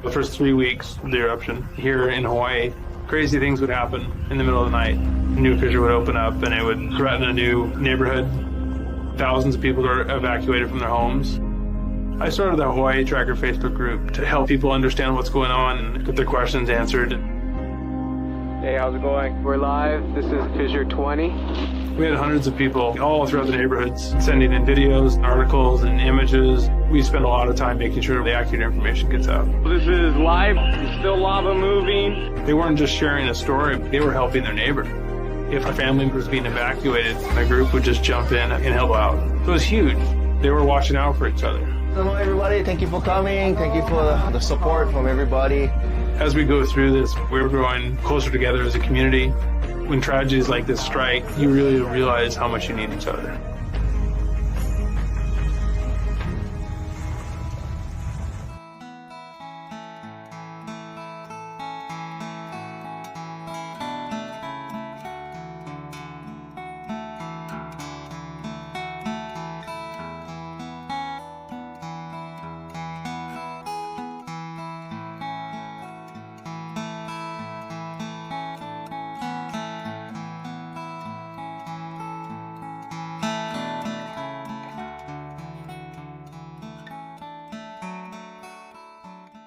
The first 3 weeks of the eruption here in Hawaii, crazy things would happen in the middle of the night. A new fissure would open up and it would threaten a new neighborhood. Thousands of people were evacuated from their homes. I started the Hawaii Tracker Facebook group to help people understand what's going on and get their questions answered. Hey, how's it going? We're live. This is Fissure 20. We had hundreds of people all throughout the neighborhoods sending in videos, articles, and images. We spend a lot of time making sure the accurate information gets out. This is live. There's still lava moving. They weren't just sharing a story, they were helping their neighbor. If a family was being evacuated, the group would just jump in and help out. It was huge. They were watching out for each other. Hello everybody, thank you for coming. Thank you for the support from everybody. As we go through this, we're growing closer together as a community. When tragedies like this strike, you really realize how much you need each other.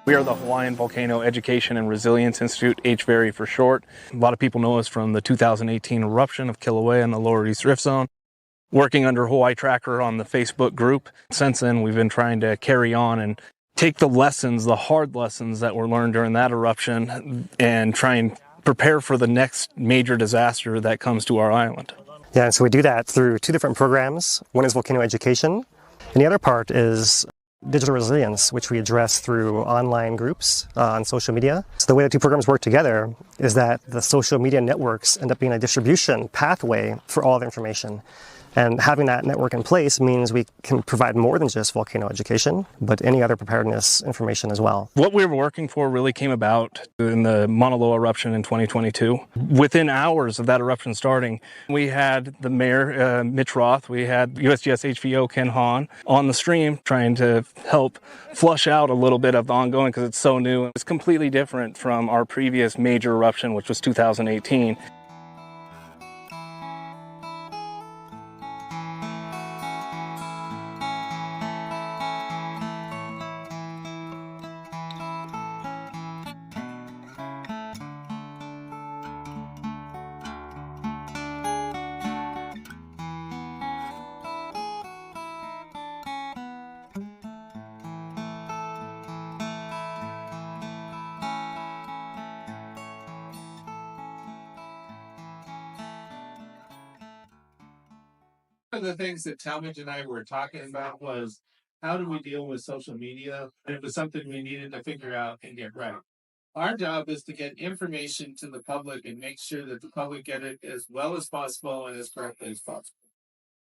We are the Hawaiian Volcano Education and Resilience Institute, HVERI for short. A lot of people know us from the 2018 eruption of Kilauea in the Lower East Rift Zone. Working under Hawaii Tracker on the Facebook group. Since then, we've been trying to carry on and take the lessons, the hard lessons that were learned during that eruption and try and prepare for the next major disaster that comes to our island. Yeah, and so we do that through two different programs. One is volcano education, and the other part is digital resilience, which we address through online groups on social media. So the way the two programs work together is that the social media networks end up being a distribution pathway for all the information. And having that network in place means we can provide more than just volcano education, but any other preparedness information as well. What we were working for really came about in the Mauna Loa eruption in 2022. Within hours of that eruption starting, we had the mayor, Mitch Roth, we had USGS HVO Ken Hahn on the stream trying to help flush out a little bit of the ongoing because it's so new. It's completely different from our previous major eruption, which was 2018. One of the things that Talmadge and I were talking about was how do we deal with social media? It was something we needed to figure out and get right. Our job is to get information to the public and make sure that the public get it as well as possible and as correctly as possible.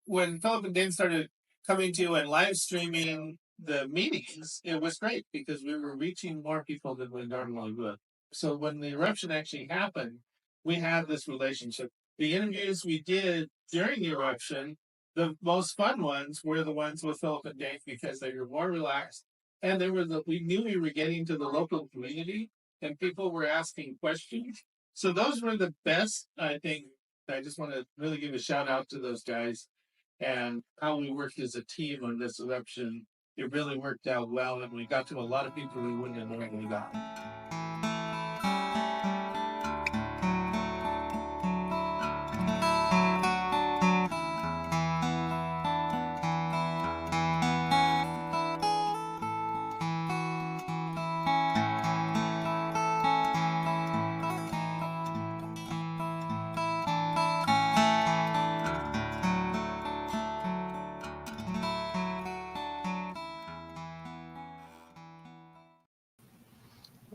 When Philip and Dane started coming to and live streaming the meetings, it was great because we were reaching more people than we normally would. So when the eruption actually happened, we had this relationship. The interviews we did during the eruption, the most fun ones were the ones with Philip and Dave because they were more relaxed and we knew we were getting to the local community and people were asking questions. So those were the best, I think. I just want to really give a shout out to those guys and how we worked as a team on this eruption. It really worked out well and we got to a lot of people we wouldn't have normally gotten.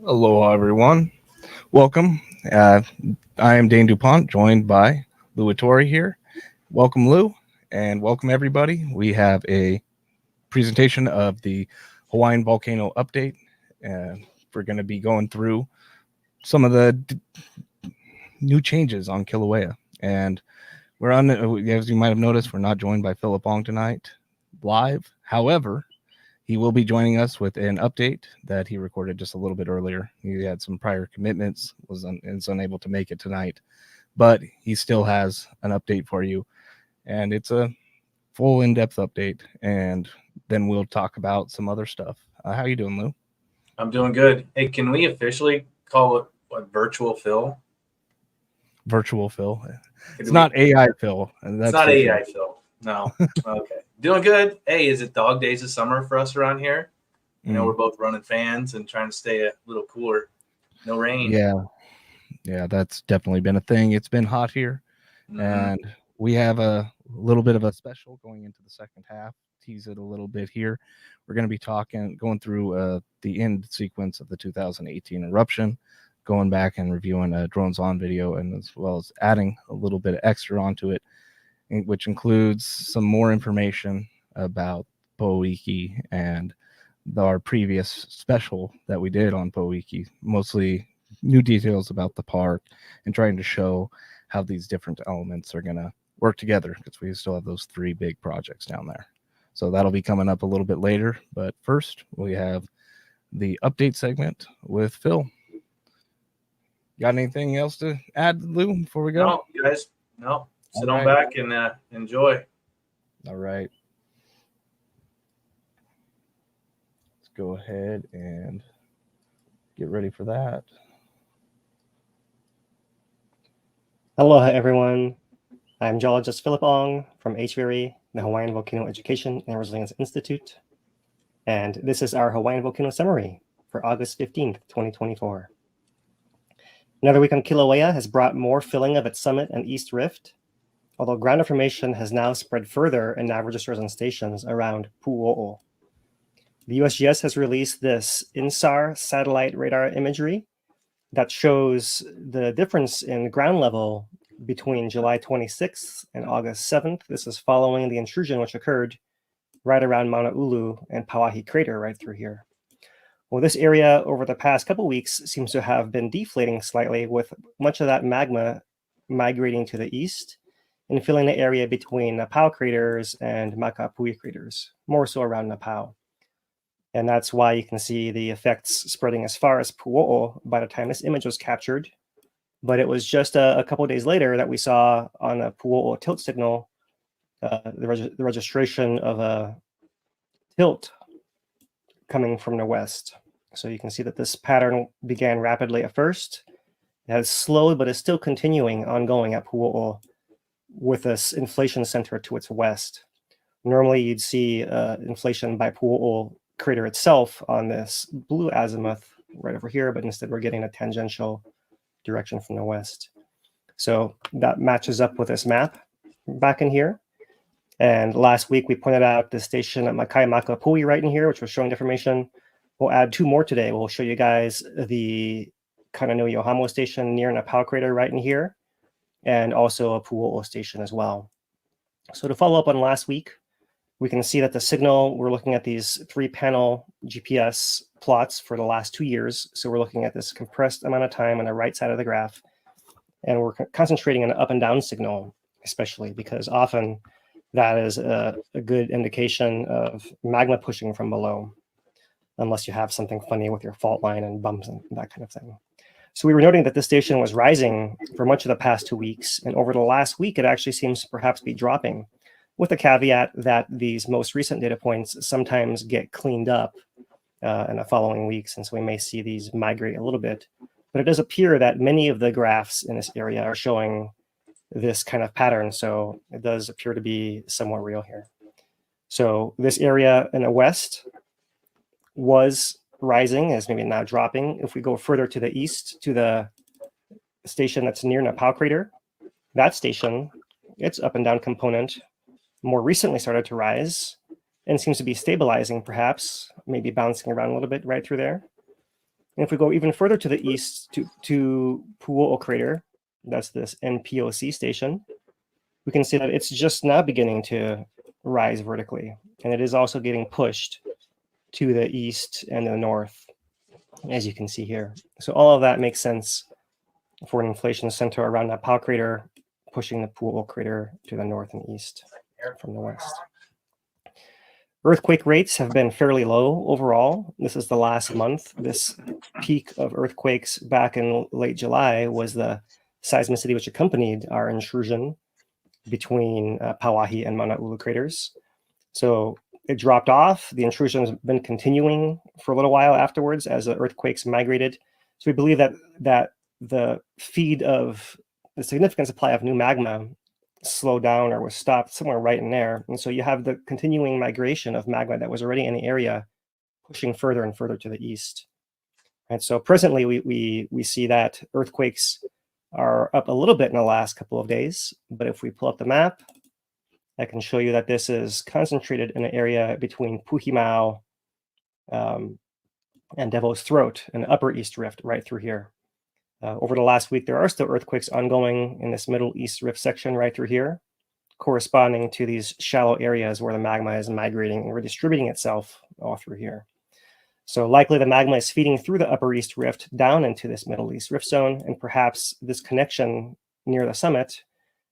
Aloha, everyone. Welcome. I am Dane DuPont, joined by Lou Attori here. Welcome, Lou, and welcome, everybody. We have a presentation of the Hawaiian Volcano Update. We're going to be going through some of the new changes on Kilauea. And we're on, as you might have noticed, we're not joined by Philip Ong tonight live. However, He will be joining us with an update that he recorded just a little bit earlier. He had some prior commitments, is unable to make it tonight, but he still has an update for you, and it's a full in-depth update, and then we'll talk about some other stuff. How you doing, Lou? I'm doing good. Hey, can we officially call it what, virtual Phil? Virtual Phil. It's not AI Phil. It's not AI Phil. No. Okay. Doing good. Hey, is it dog days of summer for us around here? You know, we're both running fans and trying to stay a little cooler. No rain. Yeah, that's definitely been a thing. It's been hot here, and we have a little bit of a special going into the second half. Tease it a little bit here. We're going to be going through the end sequence of the 2018 eruption, going back and reviewing a drones on video, and as well as adding a little bit of extra onto it, which includes some more information about Puʻuʻōʻō and our previous special that we did on Puʻuʻōʻō, mostly new details about the park and trying to show how these different elements are going to work together, because we still have those 3 big projects down there. So that'll be coming up a little bit later. But first, we have the update segment with Phil. Got anything else to add, Lou, before we go? No, you guys. No. Sit on back and enjoy. All right. Let's go ahead and get ready for that. Aloha, everyone. I'm Geologist Philip Ong from HVERI, the Hawaiian Volcano Education and Resilience Institute. And this is our Hawaiian Volcano Summary for August 15th, 2024. Another week on Kilauea has brought more filling of its summit and east rift, although ground information has now spread further in nav registers and stations around Puʻuʻōʻō. The USGS has released this INSAR satellite radar imagery that shows the difference in ground level between July 26th and August 7th. This is following the intrusion which occurred right around Mauna Ulu and Pauahi crater right through here. Well, this area over the past couple weeks seems to have been deflating slightly, with much of that magma migrating to the east and filling the area between Napau craters and Makaopuhi craters, more so around Napau. And that's why you can see the effects spreading as far as Puʻuʻōʻō by the time this image was captured. But it was just a couple of days later that we saw on a Puʻuʻōʻō tilt signal the registration of a tilt coming from the west. So you can see that this pattern began rapidly at first. It has slowed, but is still continuing ongoing at Puʻuʻōʻō with this inflation center to its west. Normally you'd see inflation by Puʻuʻōʻō crater itself on this blue azimuth right over here, but instead we're getting a tangential direction from the west. So that matches up with this map back in here. And last week we pointed out the station at Makaopuhi right in here, which was showing deformation. We'll add 2 more today. We'll show you guys the Kananui-Ohamo station near Napau crater right in here, and also a Puʻuʻōʻō station as well. So to follow up on last week, we can see that the signal, we're looking at these 3-panel GPS plots for the last 2 years. So we're looking at this compressed amount of time on the right side of the graph. And we're concentrating on an up and down signal, especially because often that is a good indication of magma pushing from below, unless you have something funny with your fault line and bumps and that kind of thing. So we were noting that this station was rising for much of the past 2 weeks. And over the last week, it actually seems to perhaps be dropping, with the caveat that these most recent data points sometimes get cleaned up in the following weeks. And so we may see these migrate a little bit. But it does appear that many of the graphs in this area are showing this kind of pattern. So it does appear to be somewhat real here. So this area in the west was rising, is maybe now dropping. If we go further to the east to the station that's near Napau crater, that station, its up and down component, more recently started to rise and seems to be stabilizing, perhaps, maybe bouncing around a little bit right through there. And if we go even further to the east to Puʻuʻōʻō crater, that's this NPOC station, we can see that it's just now beginning to rise vertically. And it is also getting pushed to the east and the north, as you can see here. So all of that makes sense for an inflation center around that Napau crater, pushing the Puʻuʻōʻō crater to the north and east from the west. Earthquake rates have been fairly low overall. This is the last month. This peak of earthquakes back in late July was the seismicity which accompanied our intrusion between Pauahi and Mauna Ulu craters. So it dropped off. The intrusion has been continuing for a little while afterwards as the earthquakes migrated. So we believe that the feed of the significant supply of new magma slowed down or was stopped somewhere right in there. And so you have the continuing migration of magma that was already in the area pushing further and further to the east. And so presently we see that earthquakes are up a little bit in the last couple of days. But if we pull up the map, I can show you that this is concentrated in an area between Puhimau and Devil's Throat, an upper east rift right through here. Over the last week, there are still earthquakes ongoing in this middle east rift section right through here, corresponding to these shallow areas where the magma is migrating and redistributing itself all through here. So likely the magma is feeding through the upper east rift down into this middle east rift zone, and perhaps this connection near the summit,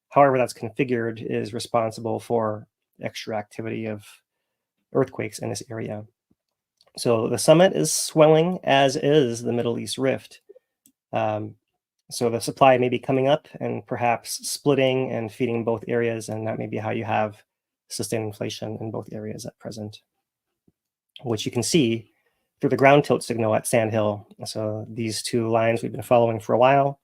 however that's configured, is responsible for extra activity of earthquakes in this area. So the summit is swelling, as is the middle east rift. So the supply may be coming up and perhaps splitting and feeding both areas, and that may be how you have sustained inflation in both areas at present, which you can see through the ground tilt signal at Sandhill. So these two lines we've been following for a while.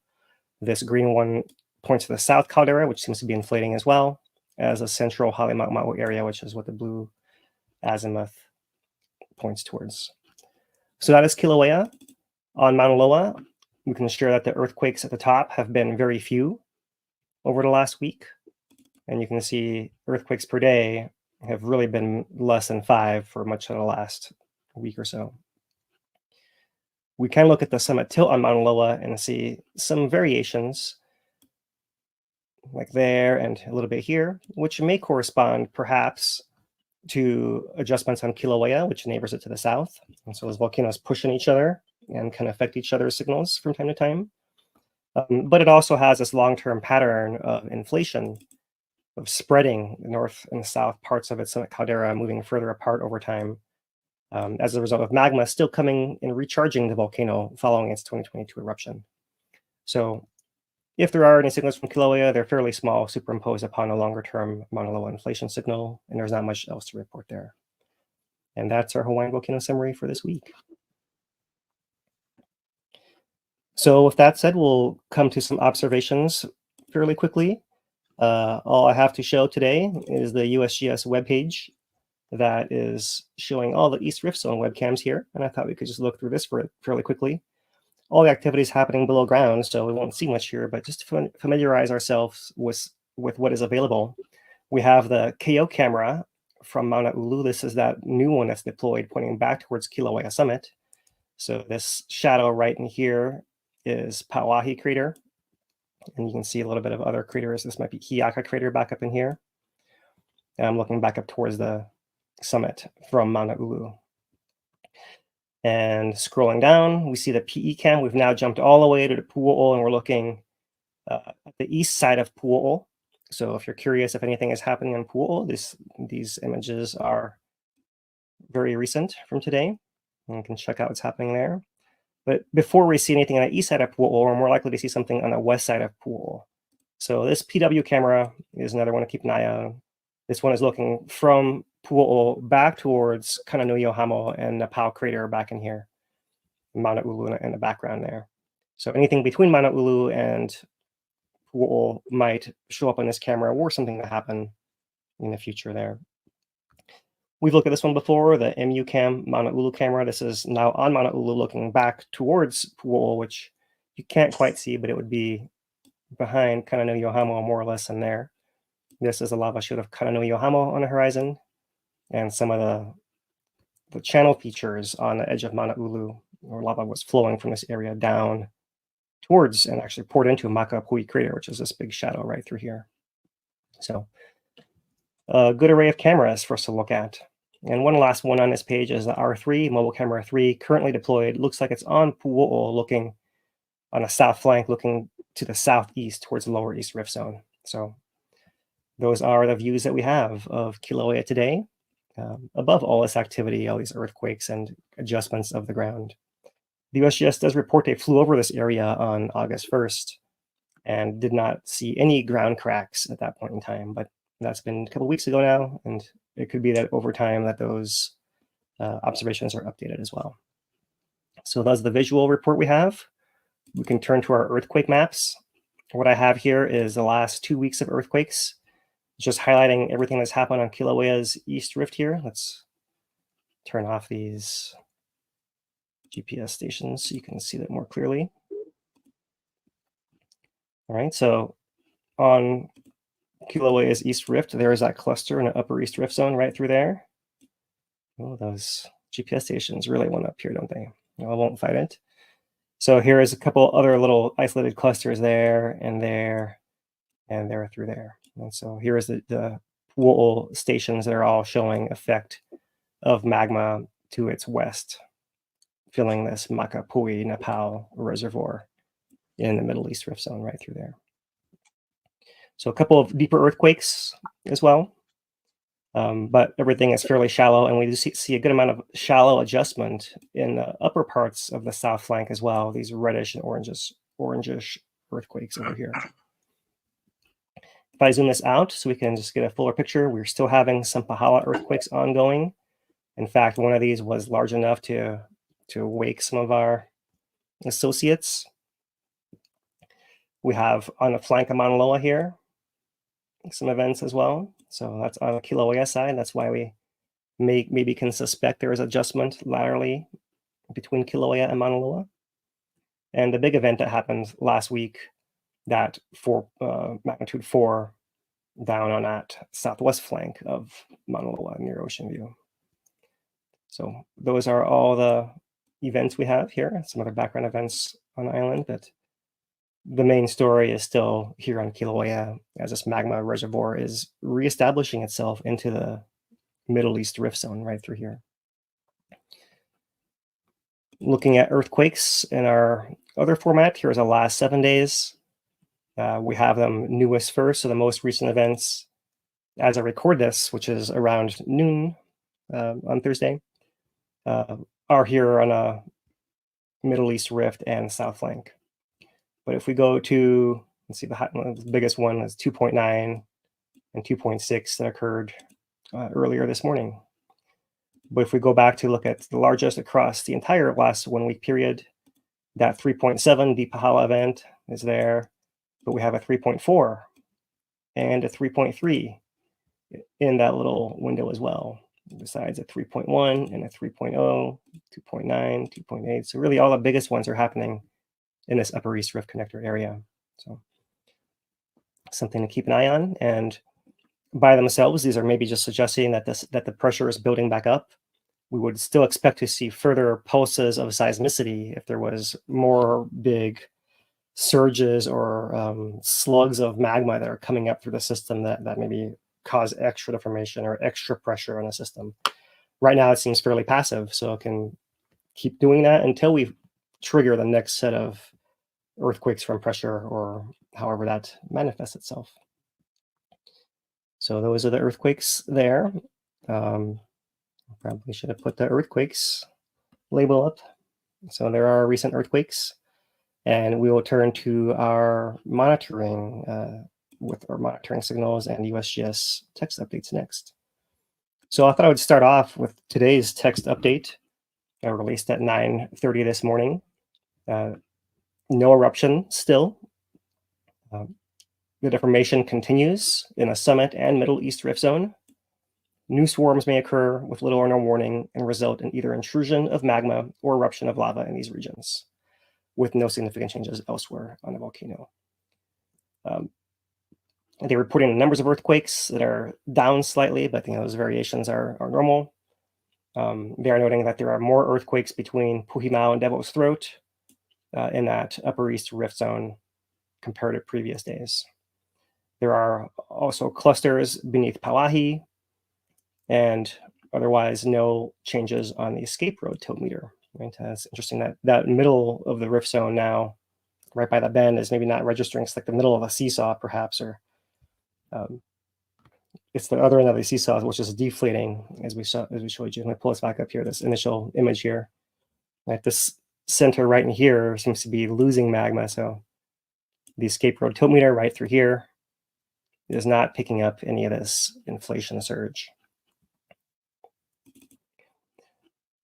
This green one points to the south caldera, which seems to be inflating as well as a central Halemaumau area, which is what the blue azimuth points towards. So that is Kilauea. On Mauna Loa, we can share that the earthquakes at the top have been very few over the last week. And you can see earthquakes per day have really been less than 5 for much of the last week or so. We can look at the summit tilt on Mauna Loa and see some variations like there and a little bit here, which may correspond perhaps to adjustments on Kilauea, which neighbors it to the south. And so those volcanoes push on each other and can affect each other's signals from time to time. But it also has this long-term pattern of inflation, of spreading the north and south parts of its summit caldera, moving further apart over time as a result of magma still coming and recharging the volcano following its 2022 eruption. So if there are any signals from Kilauea, they're fairly small, superimposed upon a longer-term Mauna Loa inflation signal, and there's not much else to report there. And that's our Hawaiian volcano summary for this week. So with that said, we'll come to some observations fairly quickly. All I have to show today is the USGS webpage that is showing all the East Rift Zone webcams here. And I thought we could just look through this fairly quickly. All the activities happening below ground, so we won't see much here, but just to familiarize ourselves with what is available. We have the KO camera from Mauna Ulu. This is that new one that's deployed pointing back towards Kilauea summit. So this shadow right in here is Pauahi crater. And you can see a little bit of other craters. This might be Hiaka crater back up in here. And I'm looking back up towards the summit from Mauna Ulu. And scrolling down, we see the PE cam. We've now jumped all the way to the Puʻuʻōʻō, and we're looking at the east side of Puʻuʻōʻō. So if you're curious if anything is happening on Puʻuʻōʻō, these images are very recent from today. And you can check out what's happening there. But before we see anything on the east side of Puʻuʻōʻō, we're more likely to see something on the west side of Puʻuʻōʻō. So this PW camera is another one to keep an eye on. This one is looking from Puʻuʻōʻō back towards Kananui-o-Hamo and Napau crater back in here, Mauna Ulu in the background there. So anything between Mauna Ulu and Puʻuʻōʻō might show up on this camera or something to happen in the future there. We've looked at this one before, the MU cam Mauna Ulu camera. This is now on Mauna Ulu looking back towards Puʻuʻōʻō, which you can't quite see, but it would be behind Kananui-o-Hamo more or less in there. This is a lava shoot of Kananui-o-Hamo on the horizon, and some of the channel features on the edge of Mauna Ulu, where lava was flowing from this area down towards and actually poured into Makaopuhi crater, which is this big shadow right through here. So a good array of cameras for us to look at. And one last one on this page is the R3, mobile camera 3, currently deployed. Looks like it's on Puʻuʻōʻō, looking on a south flank, looking to the southeast towards the lower east rift zone. So those are the views that we have of Kilauea today. above all this activity, all these earthquakes and adjustments of the ground. The USGS does report they flew over this area on August 1st and did not see any ground cracks at that point in time, but that's been a couple of weeks ago now, and it could be that over time that those observations are updated as well. So that's the visual report we have. We can turn to our earthquake maps. What I have here is the last 2 weeks of earthquakes, just highlighting everything that's happened on Kilauea's East Rift here. Let's turn off these GPS stations so you can see that more clearly. All right, so on Kilauea's East Rift, there is that cluster in the upper East Rift zone right through there. Oh, those GPS stations really went up here, don't they? No, I won't fight it. So here is a couple other little isolated clusters there and there and there through there. And so here is the Puʻuʻōʻō stations that are all showing effect of magma to its west, filling this Makaopuhi Napau reservoir in the Middle East Rift Zone right through there. So a couple of deeper earthquakes as well, but everything is fairly shallow, and we do see a good amount of shallow adjustment in the upper parts of the south flank as well, these reddish and orangish earthquakes over here. If I zoom this out so we can just get a fuller picture, we're still having some Pahala earthquakes ongoing. In fact, one of these was large enough to wake some of our associates. We have on the flank of Mauna Loa here some events as well. So that's on the Kilauea side. That's why we maybe can suspect there is adjustment laterally between Kilauea and Mauna Loa. And the big event that happened last week, that magnitude 4 down on that southwest flank of Mauna Loa near Ocean View. So those are all the events we have here, some other background events on the island, but the main story is still here on Kilauea as this magma reservoir is reestablishing itself into the Middle East Rift Zone right through here. Looking at earthquakes in our other format, here's the last 7 days. We have them newest first, so the most recent events as I record this, which is around noon on Thursday, are here on a Middle East Rift and South Flank. But if we go to, let's see, the biggest one is 2.9 and 2.6 that occurred earlier this morning. But if we go back to look at the largest across the entire last 1 week period, that 3.7 deep Pahala event is there, but we have a 3.4 and a 3.3 in that little window as well, besides a 3.1 and a 3.0, 2.9, 2.8. So really all the biggest ones are happening in this upper East Rift connector area. So something to keep an eye on. And by themselves, these are maybe just suggesting that the pressure is building back up. We would still expect to see further pulses of seismicity if there was more big surges or slugs of magma that are coming up through the system that maybe cause extra deformation or extra pressure on the system. Right now, it seems fairly passive, so it can keep doing that until we trigger the next set of earthquakes from pressure or however that manifests itself. So those are the earthquakes there. Probably should have put the earthquakes label up. So there are recent earthquakes, and we will turn to our monitoring with our monitoring signals and USGS text updates next. So I thought I would start off with today's text update released at 9:30 this morning. No eruption still. The deformation continues in the summit and Middle East Rift Zone. New swarms may occur with little or no warning and result in either intrusion of magma or eruption of lava in these regions, with no significant changes elsewhere on the volcano. They're reporting the numbers of earthquakes that are down slightly, but those variations are normal. They are noting that there are more earthquakes between Puhimau and Devil's Throat in that upper East Rift Zone compared to previous days. There are also clusters beneath Pauahi, and otherwise no changes on the escape road tilt meter. Right? It's interesting that that middle of the rift zone now, right by the bend, is maybe not registering. It's like the middle of a seesaw, perhaps, or it's the other end of the seesaw, which is deflating, as we showed you. Let me pull this back up here, this initial image here. Right, this center right in here seems to be losing magma, so the escape road tilt meter right through here is not picking up any of this inflation surge.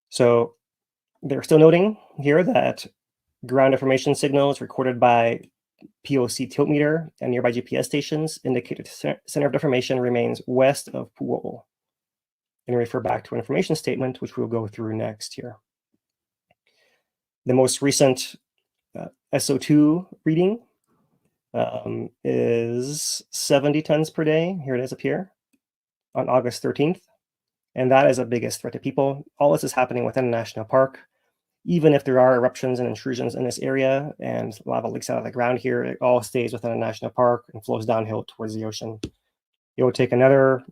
So they're still noting here that ground deformation signals recorded by POC tilt meter and nearby GPS stations indicate the center of deformation remains west of Puʻuʻōʻō. And refer back to an information statement, which we'll go through next here. The most recent SO2 reading is 70 tons per day. Here it is up here on August 13th. And that is the biggest threat to people. All this is happening within a national park. Even if there are eruptions and intrusions in this area and lava leaks out of the ground here, it all stays within a national park and flows downhill towards the ocean. It will take another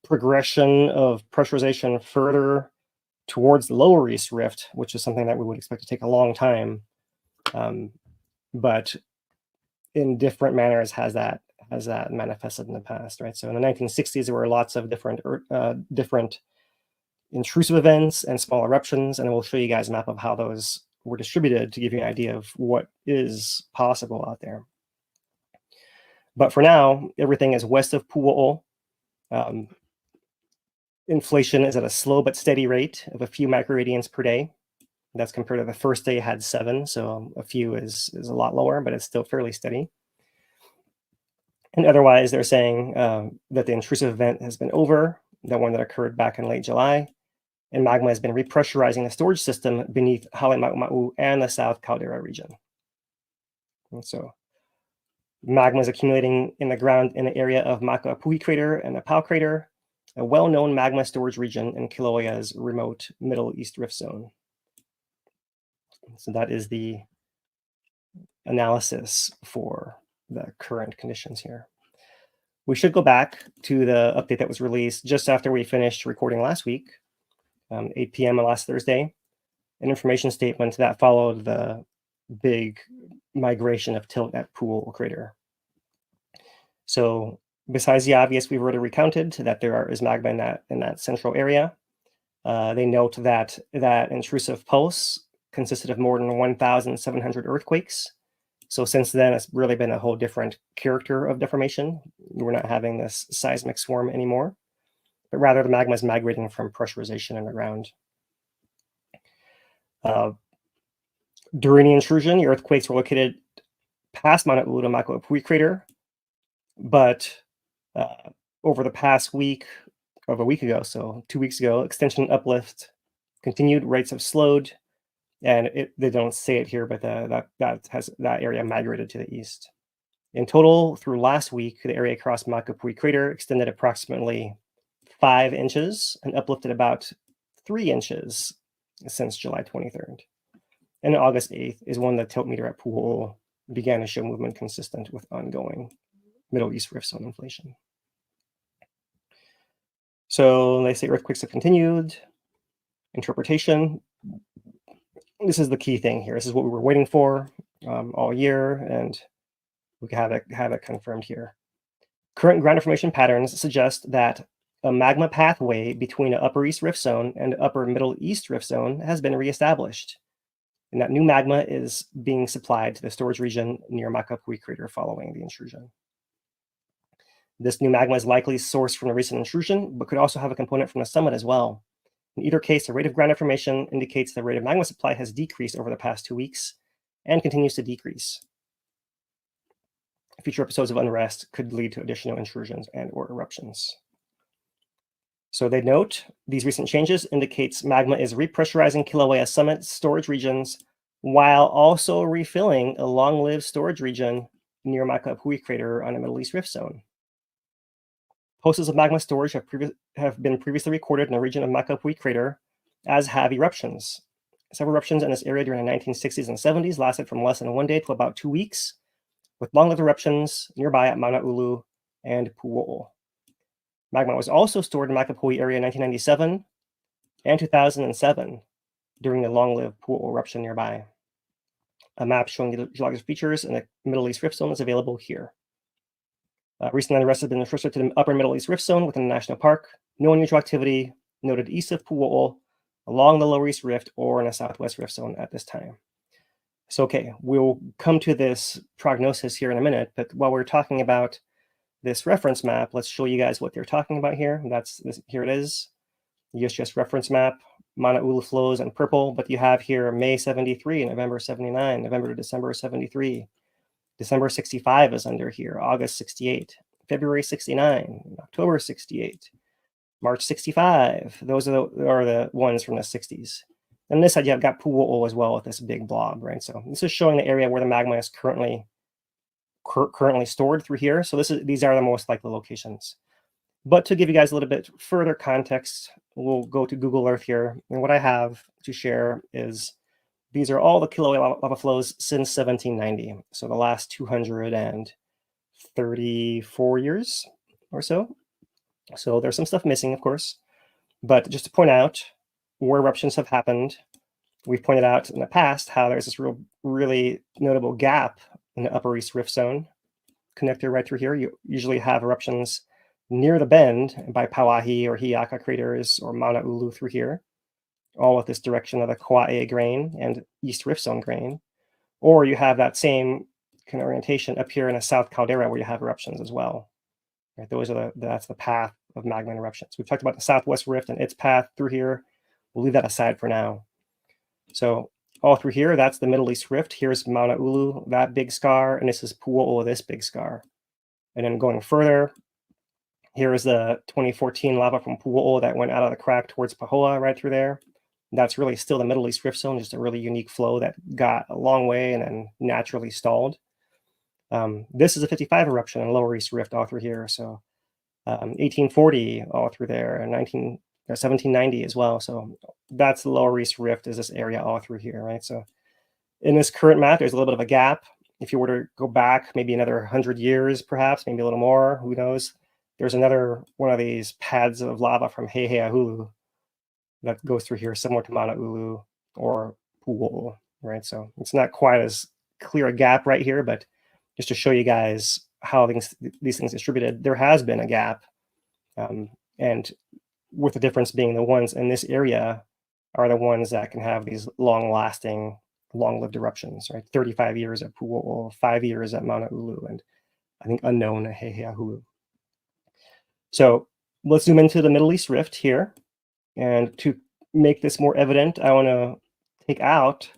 progression of pressurization further towards the lower East Rift, which is something that we would expect to take a long time, but in different manners has that manifested in the past, right? So in the 1960s, there were lots of different intrusive events and small eruptions, and we'll show you guys a map of how those were distributed to give you an idea of what is possible out there. But for now, everything is west of Puʻuʻōʻō. Inflation is at a slow but steady rate of a few microradians per day. That's compared to the first day had 7, so a few is a lot lower, but it's still fairly steady. And otherwise, they're saying that the intrusive event has been over, the one that occurred back in late July, and magma has been repressurizing the storage system beneath Haleʻʻʻu and the South Caldera region. And so magma is accumulating in the ground in the area of Makaopuhi crater and Napau crater, a well-known magma storage region in Kilauea's remote Middle East Rift Zone. So that is the analysis for the current conditions here. We should go back to the update that was released just after we finished recording last week, 8 p.m. last Thursday, an information statement that followed the big migration of tilt at Puʻuʻōʻō crater. So besides the obvious, we've already recounted that there is magma in that central area. They note that that intrusive pulse consisted of more than 1,700 earthquakes. So since then, it's really been a whole different character of deformation. We're not having this seismic swarm anymore, but rather the magma is migrating from pressurization underground. During the intrusion, the earthquakes were located past Mauna Ulu to Makaopuhi crater, but over the past week, of a week ago, so 2 weeks ago, extension and uplift continued, rates have slowed, and they don't say it here, but that area migrated to the east. In total, through last week, the area across Makaopuhi crater extended approximately 5 inches and uplifted about 3 inches since July 23rd. And August 8th is when the tilt meter at Puʻuʻōʻō began to show movement consistent with ongoing Middle East Rift Zone inflation. So they say earthquakes have continued. Interpretation. This is the key thing here. This is what we were waiting for all year, and we have it confirmed here. Current ground deformation patterns suggest that a magma pathway between the Upper East Rift Zone and Upper Middle East Rift Zone has been reestablished, and that new magma is being supplied to the storage region near Makaopuhi crater following the intrusion. This new magma is likely sourced from the recent intrusion, but could also have a component from the summit as well. In either case, the rate of ground deformation indicates the rate of magma supply has decreased over the past 2 weeks and continues to decrease. Future episodes of unrest could lead to additional intrusions and or eruptions. So they note these recent changes indicates magma is repressurizing Kilauea summit storage regions while also refilling a long-lived storage region near Makaopuhi crater on the Middle East Rift Zone. Pulses of magma storage have been previously recorded in the region of Makaopuhi crater, as have eruptions. Several eruptions in this area during the 1960s and 70s lasted from less than 1 day to about 2 weeks, with long-lived eruptions nearby at Mauna Ulu and Puʻuʻōʻō. Magma was also stored in Makaopuhi area in 1997 and 2007 during the long-lived Puʻuʻōʻō eruption nearby. A map showing the geologic features in the Middle East Rift Zone is available here. Recent unrest has been restricted to the upper Middle East Rift Zone within the national park. No unusual activity noted east of Puʻuʻōʻō, along the Lower East Rift, or in the Southwest Rift Zone at this time. So, okay, we'll come to this prognosis here in a minute, but while we're talking about this reference map, let's show you guys what they're talking about here. That's this, here it is, USGS reference map, Mauna Ulu flows in purple, but you have here May 73, November 79, November to December 73. December 65 is under here, August 68, February 69, October 68, March 65. Those are the ones from the 60s. And on this side, you have got Puʻuʻōʻō as well with this big blob, right? So this is showing the area where the magma is currently stored through here. So these are the most likely locations. But to give you guys a little bit further context, we'll go to Google Earth here. And what I have to share is these are all the Kilauea lava flows since 1790. So the last 234 years or so. So there's some stuff missing, of course. But just to point out where eruptions have happened, we've pointed out in the past how there's this really notable gap in the Upper East Rift Zone connector right through here. You usually have eruptions near the bend by Pauahi or Hiaka craters or Mauna Ulu through here, all with this direction of the Kauea grain and East Rift Zone grain. Or you have that same kind of orientation up here in the South Caldera where you have eruptions as well. Right, that's the path of magma eruptions. We've talked about the Southwest Rift and its path through here. We'll leave that aside for now. So all through here, that's the Middle East Rift. Here's Mauna Ulu, that big scar, and this is Puʻuʻōʻō, this big scar. And then going further, here is the 2014 lava from Puʻuʻōʻō that went out of the crack towards Pahoa right through there. That's really still the Middle East Rift Zone, just a really unique flow that got a long way and then naturally stalled. This is a 55 eruption in Lower East Rift all through here. So 1840 all through there, and 1790 as well. So that's the Lower East Rift, is this area all through here, right? So in this current map, there's a little bit of a gap. If you were to go back maybe another 100 years, perhaps, maybe a little more, who knows? There's another one of these pads of lava from Heiheahulu that goes through here, similar to Mauna Ulu or Puʻuʻōʻō, right? So it's not quite as clear a gap right here, but just to show you guys how these things distributed, there has been a gap. And with the difference being the ones in this area are the ones that can have these long-lasting, long-lived eruptions, right? 35 years at Puʻuʻōʻō, 5 years at Mauna Ulu, and I think unknown at Heiheahulu. So let's zoom into the Middle East Rift here. And to make this more evident, I want to take out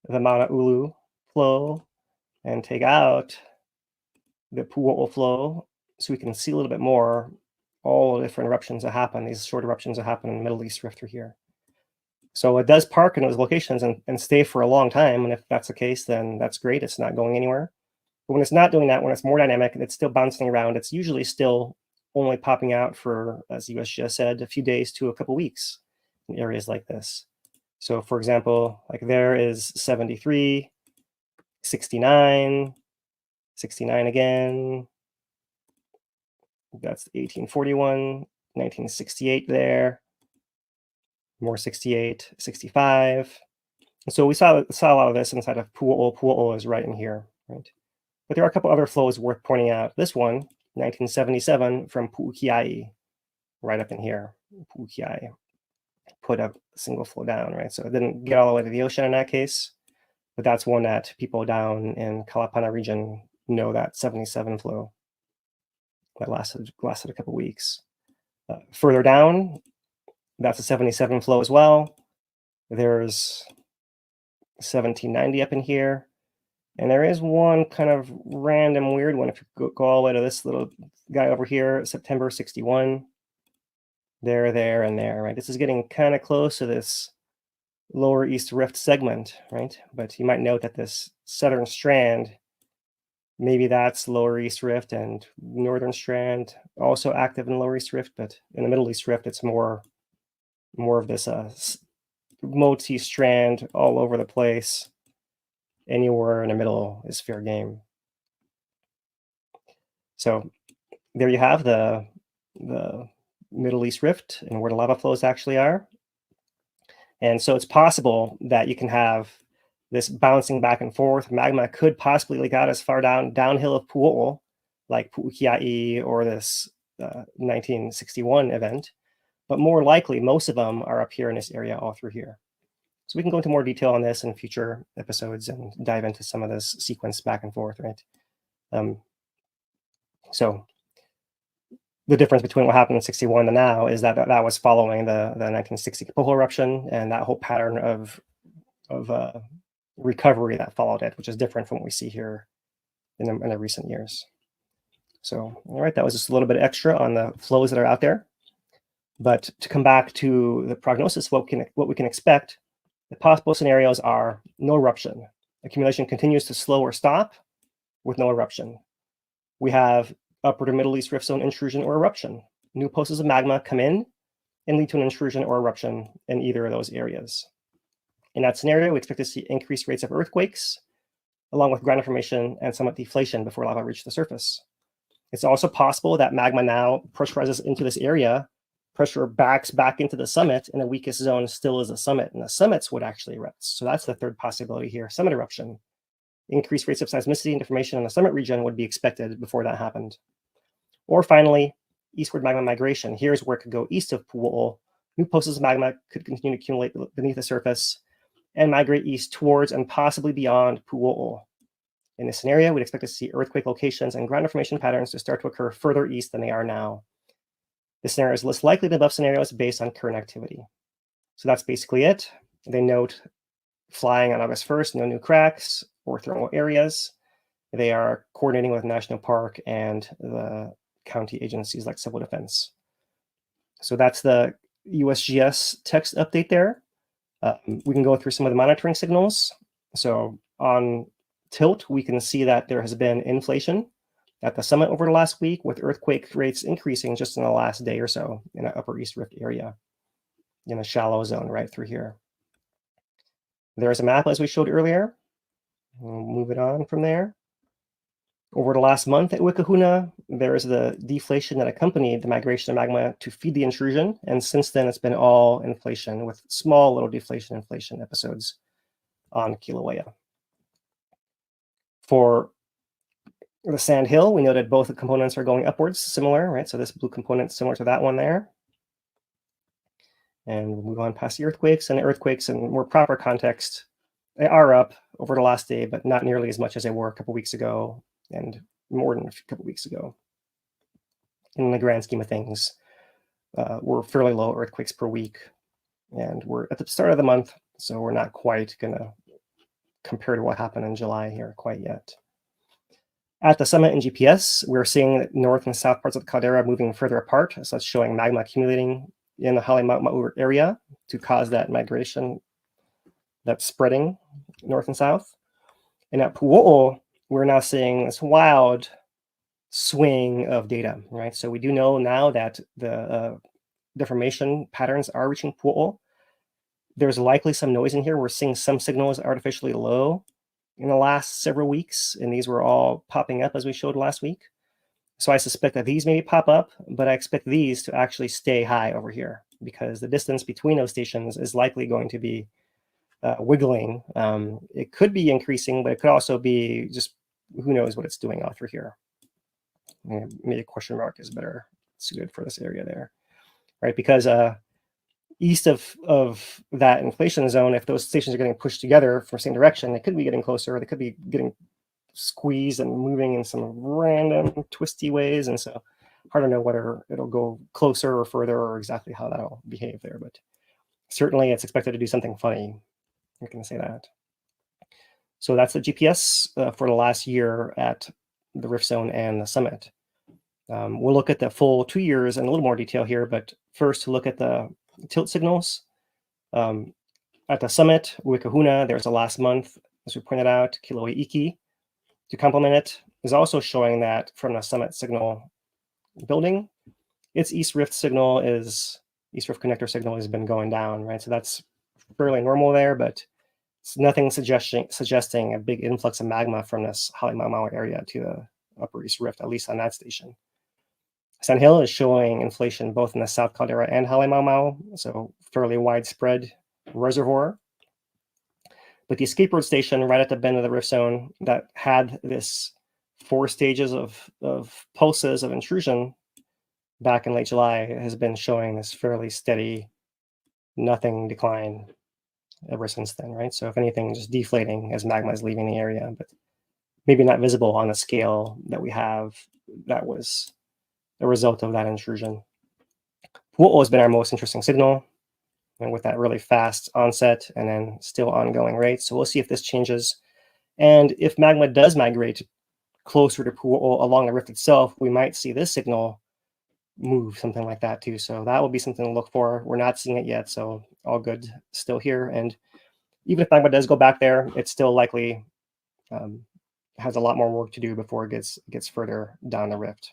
the Mauna Ulu flow and take out the Puʻuʻōʻō flow so we can see a little bit more all the different eruptions that happen, these short eruptions that happen in the Middle East Rift through here. So it does park in those locations and stay for a long time. And if that's the case, then that's great. It's not going anywhere. But when it's not doing that, when it's more dynamic, it's still bouncing around. It's usually still only popping out for, as USGS said, a few days to a couple weeks in areas like this. So for example, like there is 73, 69, 69 again. That's 1841, 1968 there. More 68, 65. And so we saw a lot of this inside of Puʻuʻōʻō. Puʻuʻōʻō is right in here, right? But there are a couple other flows worth pointing out. This one, 1977 from Puʻuʻōʻō, right up in here. Puʻuʻōʻō put a single flow down, right? So it didn't get all the way to the ocean in that case, but that's one that people down in Kalapana region know, that 77 flow that lasted a couple weeks. Further down, that's a 77 flow as well. There's 1790 up in here. And there is one kind of random weird one. If you go all the way to this little guy over here, September 61, there, and there, right? This is getting kind of close to this Lower East Rift segment, right? But you might note that this southern strand, maybe that's Lower East Rift, and northern strand also active in Lower East Rift, but in the Middle East Rift, it's more of this multi-strand all over the place. Anywhere in the middle is fair game. So there you have the Middle East Rift and where the lava flows actually are. And so it's possible that you can have this bouncing back and forth. Magma could possibly leak out as far downhill of Puʻuʻōʻō like Puʻuʻōʻō or this 1961 event, but more likely, most of them are up here in this area, all through here. So we can go into more detail on this in future episodes and dive into some of this sequence back and forth, right? So the difference between what happened in 61 and now is that that was following the 1960 Kapoho eruption and that whole pattern of recovery that followed it, which is different from what we see here in the recent years. So, all right, that was just a little bit extra on the flows that are out there. But to come back to the prognosis, what we can expect, the possible scenarios are no eruption. Accumulation continues to slow or stop with no eruption. We have upper to Middle East rift zone intrusion or eruption. New pulses of magma come in and lead to an intrusion or eruption in either of those areas. In that scenario, we expect to see increased rates of earthquakes, along with ground formation and somewhat deflation before lava reaches the surface. It's also possible that magma now pressurizes into this area, pressure backs back into the summit, and the weakest zone still is the summit, and the summits would actually erupt. So that's the third possibility here, summit eruption. Increased rates of seismicity and deformation in the summit region would be expected before that happened. Or finally, eastward magma migration. Here's where it could go east of Puʻuʻōʻō. New pulses of magma could continue to accumulate beneath the surface and migrate east towards and possibly beyond Puʻuʻōʻō. In this scenario, we'd expect to see earthquake locations and ground deformation patterns to start to occur further east than they are now. This scenario is less likely than above scenarios based on current activity. So that's basically it. They note flying on August 1st, no new cracks or thermal areas. They are coordinating with National Park and the county agencies like Civil Defense. So that's the USGS text update there. We can go through some of the monitoring signals. So on tilt, we can see that there has been inflation at the summit over the last week, with earthquake rates increasing just in the last day or so in the upper East Rift area, in a shallow zone right through here. There's a map as we showed earlier. We'll move it on from there. Over the last month at Wikahuna, there is the deflation that accompanied the migration of magma to feed the intrusion. And since then, it's been all inflation with small little deflation inflation episodes on Kilauea. For the sand hill, we noted both the components are going upwards, similar, right? So this blue component similar to that one there. And we'll move on past the earthquakes. And the earthquakes in more proper context, they are up over the last day, but not nearly as much as they were a couple weeks ago and more than a couple weeks ago. In the grand scheme of things, we're fairly low earthquakes per week. And we're at the start of the month, so we're not quite going to compare to what happened in July here quite yet. At the summit in GPS, we're seeing north and south parts of the caldera moving further apart. So that's showing magma accumulating in the Halemau'u area to cause that migration that's spreading north and south. And at Puʻuʻōʻō, we're now seeing this wild swing of data, right? So we do know now that the deformation patterns are reaching Puʻuʻōʻō. There's likely some noise in here. We're seeing some signals artificially low in the last several weeks, and these were all popping up as we showed last week. So I suspect that these maybe pop up, but I expect these to actually stay high over here because the distance between those stations is likely going to be wiggling. It could be increasing, but it could also be just who knows what it's doing out through here. Maybe a question mark is better suited for this area there, right? Because east of that inflation zone, if those stations are getting pushed together from the same direction, they could be getting closer, or they could be getting squeezed and moving in some random twisty ways. And so hard to know whether it'll go closer or further or exactly how that'll behave there. But certainly it's expected to do something funny. I can say that. So that's the GPS for the last year at the rift zone and the summit. We'll look at the full 2 years in a little more detail here, but first to look at the tilt signals. At the summit, Wikahuna, there's a last month, as we pointed out, Kilauea Iki. To complement it, is also showing that from the summit signal building, its East Rift signal is, East Rift connector signal has been going down, right? So that's fairly normal there, but it's nothing suggesting a big influx of magma from this Halemau'u area to the Upper East Rift, at least on that station. Sand Hill is showing inflation both in the South Caldera and Halemau'u, so fairly widespread reservoir. But the escape road station right at the bend of the rift zone that had this 4 stages of pulses of intrusion back in late July has been showing this fairly steady, nothing decline ever since then, right? So if anything, just deflating as magma is leaving the area, but maybe not visible on the scale that we have that was a result of that intrusion. Puʻuʻōʻō has been our most interesting signal, and with that really fast onset and then still ongoing rate. So we'll see if this changes. And if magma does migrate closer to Puʻuʻōʻō along the rift itself, we might see this signal move, something like that too. So that will be something to look for. We're not seeing it yet, so all good still here. And even if magma does go back there, it's still likely has a lot more work to do before it gets further down the rift.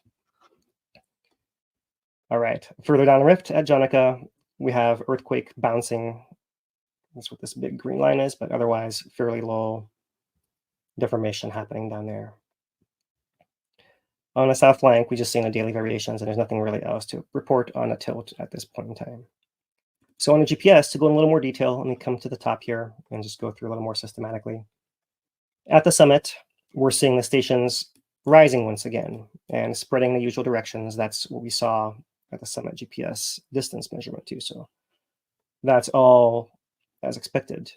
All right, further down the rift at Jonica, we have earthquake bouncing. That's what this big green line is, but otherwise fairly low deformation happening down there. On the south flank, we just seen the daily variations, and there's nothing really else to report on a tilt at this point in time. So on the GPS, to go in a little more detail, let me come to the top here and just go through a little more systematically. At the summit, we're seeing the stations rising once again and spreading the usual directions. That's what we saw at the summit GPS distance measurement too. So that's all as expected.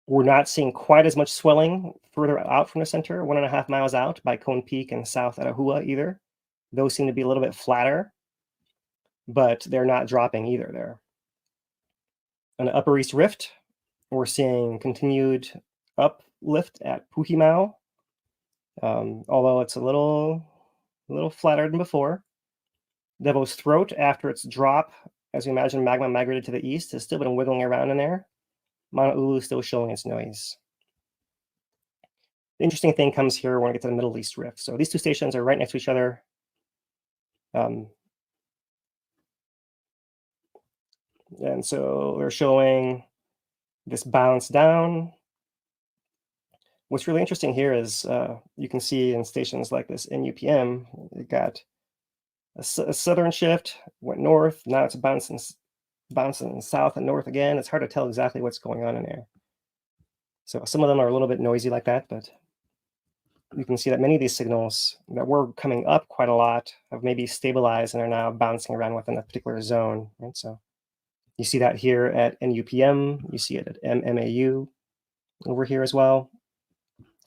We're not seeing quite as much swelling further out from the center, 1.5 miles out by Cone Peak and South Arahua either. Those seem to be a little bit flatter, but they're not dropping either there. On the Upper East Rift, we're seeing continued uplift at Puhimau, although it's a little flatter than before. Devil's Throat, after its drop, as we imagine magma migrated to the east, has still been wiggling around in there. Mauna Ulu is still showing its noise. The interesting thing comes here when we get to the Middle East Rift. So these two stations are right next to each other. And so they're showing this bounce down. What's really interesting here is you can see in stations like this NUPM, it got a southern shift, went north, now it's bouncing south and north again. It's hard to tell exactly what's going on in there. So some of them are a little bit noisy like that, but you can see that many of these signals that were coming up quite a lot have maybe stabilized and are now bouncing around within a particular zone, right? So you see that here at NUPM, you see it at MMAU over here as well.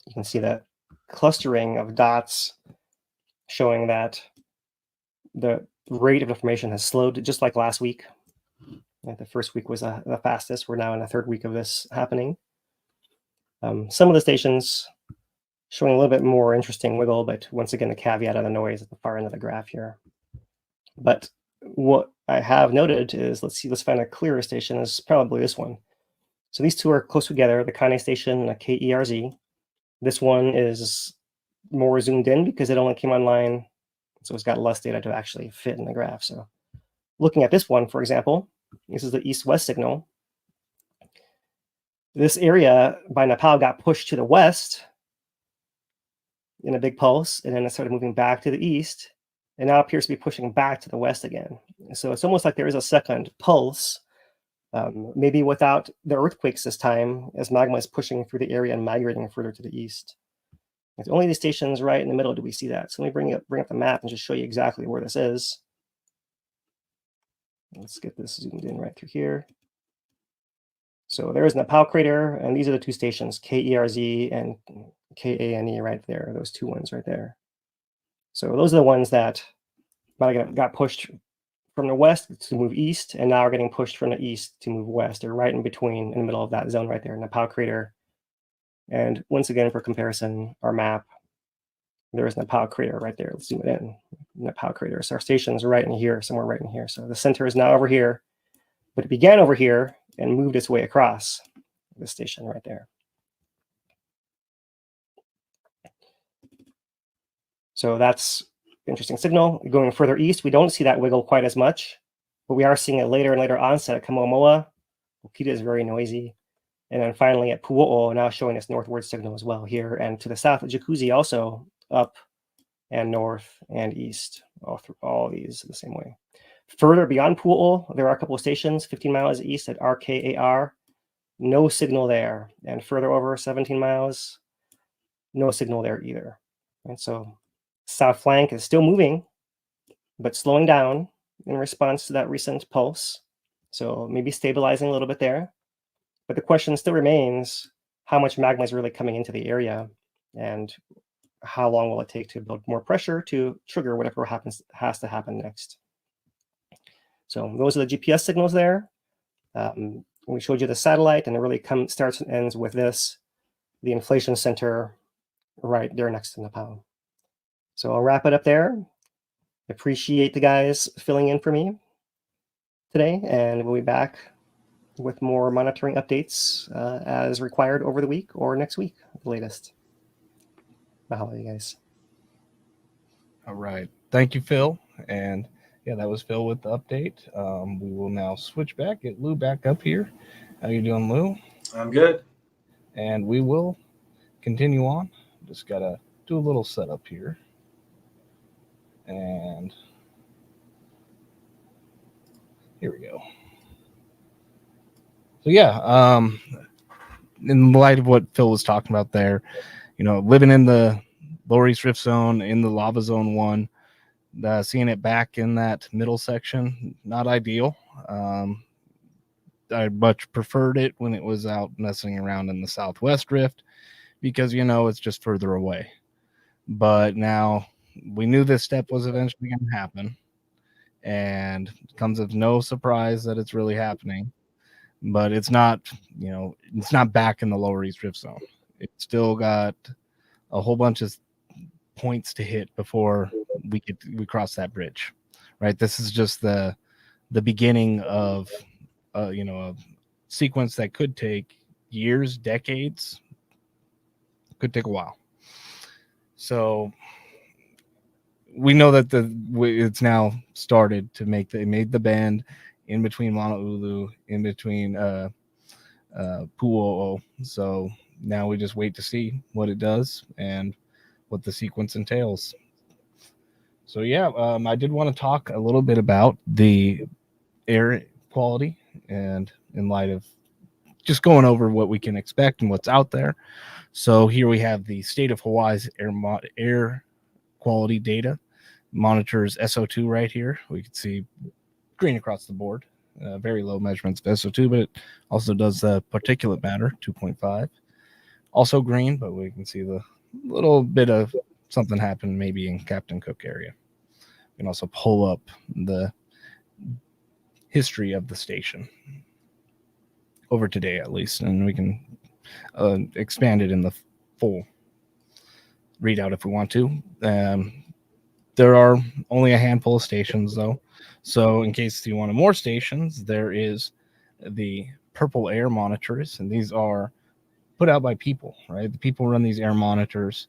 You can see that clustering of dots showing that the rate of deformation has slowed, just like last week. The first week was the fastest. We're now in the third week of this happening. Some of the stations showing a little bit more interesting wiggle, but once again, the caveat of the noise at the far end of the graph here. But what I have noted is, let's find a clearer station, is probably this one. So these two are close together, the Kane station and the KERZ. This one is more zoomed in because it only came online, so it's got less data to actually fit in the graph. So looking at this one, for example, this is the east-west signal. This area by Napau got pushed to the west in a big pulse, and then it started moving back to the east, and now appears to be pushing back to the west again. So it's almost like there is a second pulse, maybe without the earthquakes this time, as magma is pushing through the area and migrating further to the east. It's only the stations right in the middle do we see that. So let me bring up the map and just show you exactly where this is. Let's get this zoomed in right through here. So there's Napau crater, and these are the two stations, KERZ and KANE right there, those two ones right there. So those are the ones that got pushed from the west to move east, and now are getting pushed from the east to move west. They're right in between, in the middle of that zone right there, Napau crater. And once again, for comparison, our map, there's Napau crater right there. Let's zoom it in. Napau crater. So our station's right in here, somewhere right in here. So the center is now over here, but it began over here and moved its way across the station right there. So that's an interesting signal. Going further east, we don't see that wiggle quite as much, but we are seeing a later and later onset at Kamoamoa. Okita is very noisy. And then finally at Puʻuʻōʻō, now showing this northward signal as well here. And to the south of Jacuzzi also up and north and east, all these the same way. Further beyond Puʻuʻōʻō, there are a couple of stations 15 miles east at RKAR. No signal there. And further over 17 miles, no signal there either. And so south flank is still moving, but slowing down in response to that recent pulse. So maybe stabilizing a little bit there. But the question still remains, how much magma is really coming into the area, and how long will it take to build more pressure to trigger whatever has to happen next. So those are the GPS signals there. We showed you the satellite, and it really starts and ends with this, the inflation center right there next to Napau. So I'll wrap it up there. Appreciate the guys filling in for me today, and we'll be back with more monitoring updates as required over the week or next week at the latest. Mahalo, you guys. All right. Thank you, Phil. And yeah, that was Phil with the update. We will now switch back, get Lou back up here. How you doing, Lou? I'm good. And we will continue on. Just got to do a little setup here. And here we go. So yeah, in light of what Phil was talking about there, you know, living in the Lower East Rift Zone, in the Lava Zone 1, seeing it back in that middle section, not ideal. I much preferred it when it was out messing around in the Southwest Rift because, you know, it's just further away. But now we knew this step was eventually going to happen, and it comes as no surprise that it's really happening. But it's not, you know, it's not back in the Lower East Rift Zone. It's still got a whole bunch of points to hit before we cross that bridge, right? This is just the beginning of you know, a sequence that could take years, decades, could take a while. So we know that it's now started to made the bend in between Mauna in between Puʻuʻōʻō. So now we just wait to see what it does and what the sequence entails. So yeah, I did want to talk a little bit about the air quality, and in light of just going over what we can expect and what's out there. So here we have the state of Hawaii's air quality data. Monitors SO2 right here. We can see green across the board. Very low measurements of SO2, but it also does particulate matter, 2.5. Also green, but we can see the little bit of something happened maybe in Captain Cook area. We can also pull up the history of the station over today at least, and we can expand it in the full readout if we want to. There are only a handful of stations though, so in case you wanted more stations, there is the purple air monitors, and these are put out by people, right? The people run these air monitors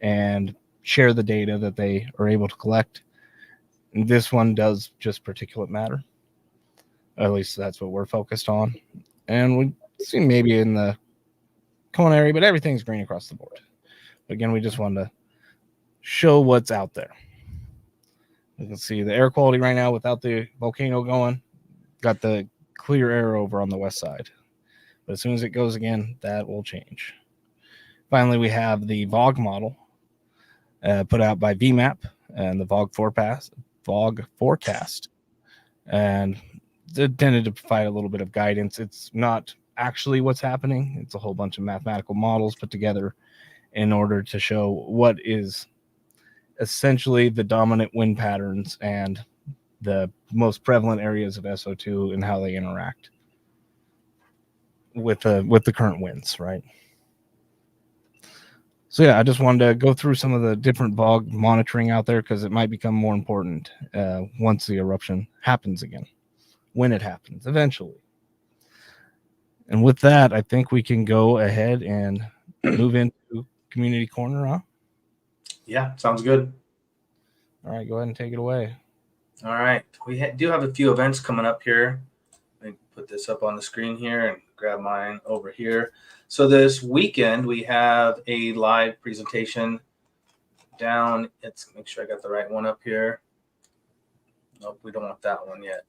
and share the data that they are able to collect. And this one does just particulate matter. At least that's what we're focused on. And we see maybe in the cone area, but everything's green across the board. But again, we just wanted to show what's out there. You can see the air quality right now without the volcano going. Got the clear air over on the west side. But as soon as it goes again, that will change. Finally, we have the VOG model put out by VMAP and the VOG forecast. And it tended to provide a little bit of guidance. It's not actually what's happening. It's a whole bunch of mathematical models put together in order to show what is essentially the dominant wind patterns and the most prevalent areas of SO2 and how they interact with the current winds, right? So yeah, I just wanted to go through some of the different VOG monitoring out there because it might become more important once the eruption happens again, when it happens eventually. And with that, I think we can go ahead and move into Community Corner, huh? Yeah, sounds good. All right, go ahead and take it away. All right. We do have a few events coming up here. Let me put this up on the screen here and grab mine over here. So this weekend, we have a live presentation down. Let's make sure I got the right one up here. Nope, we don't want that one yet.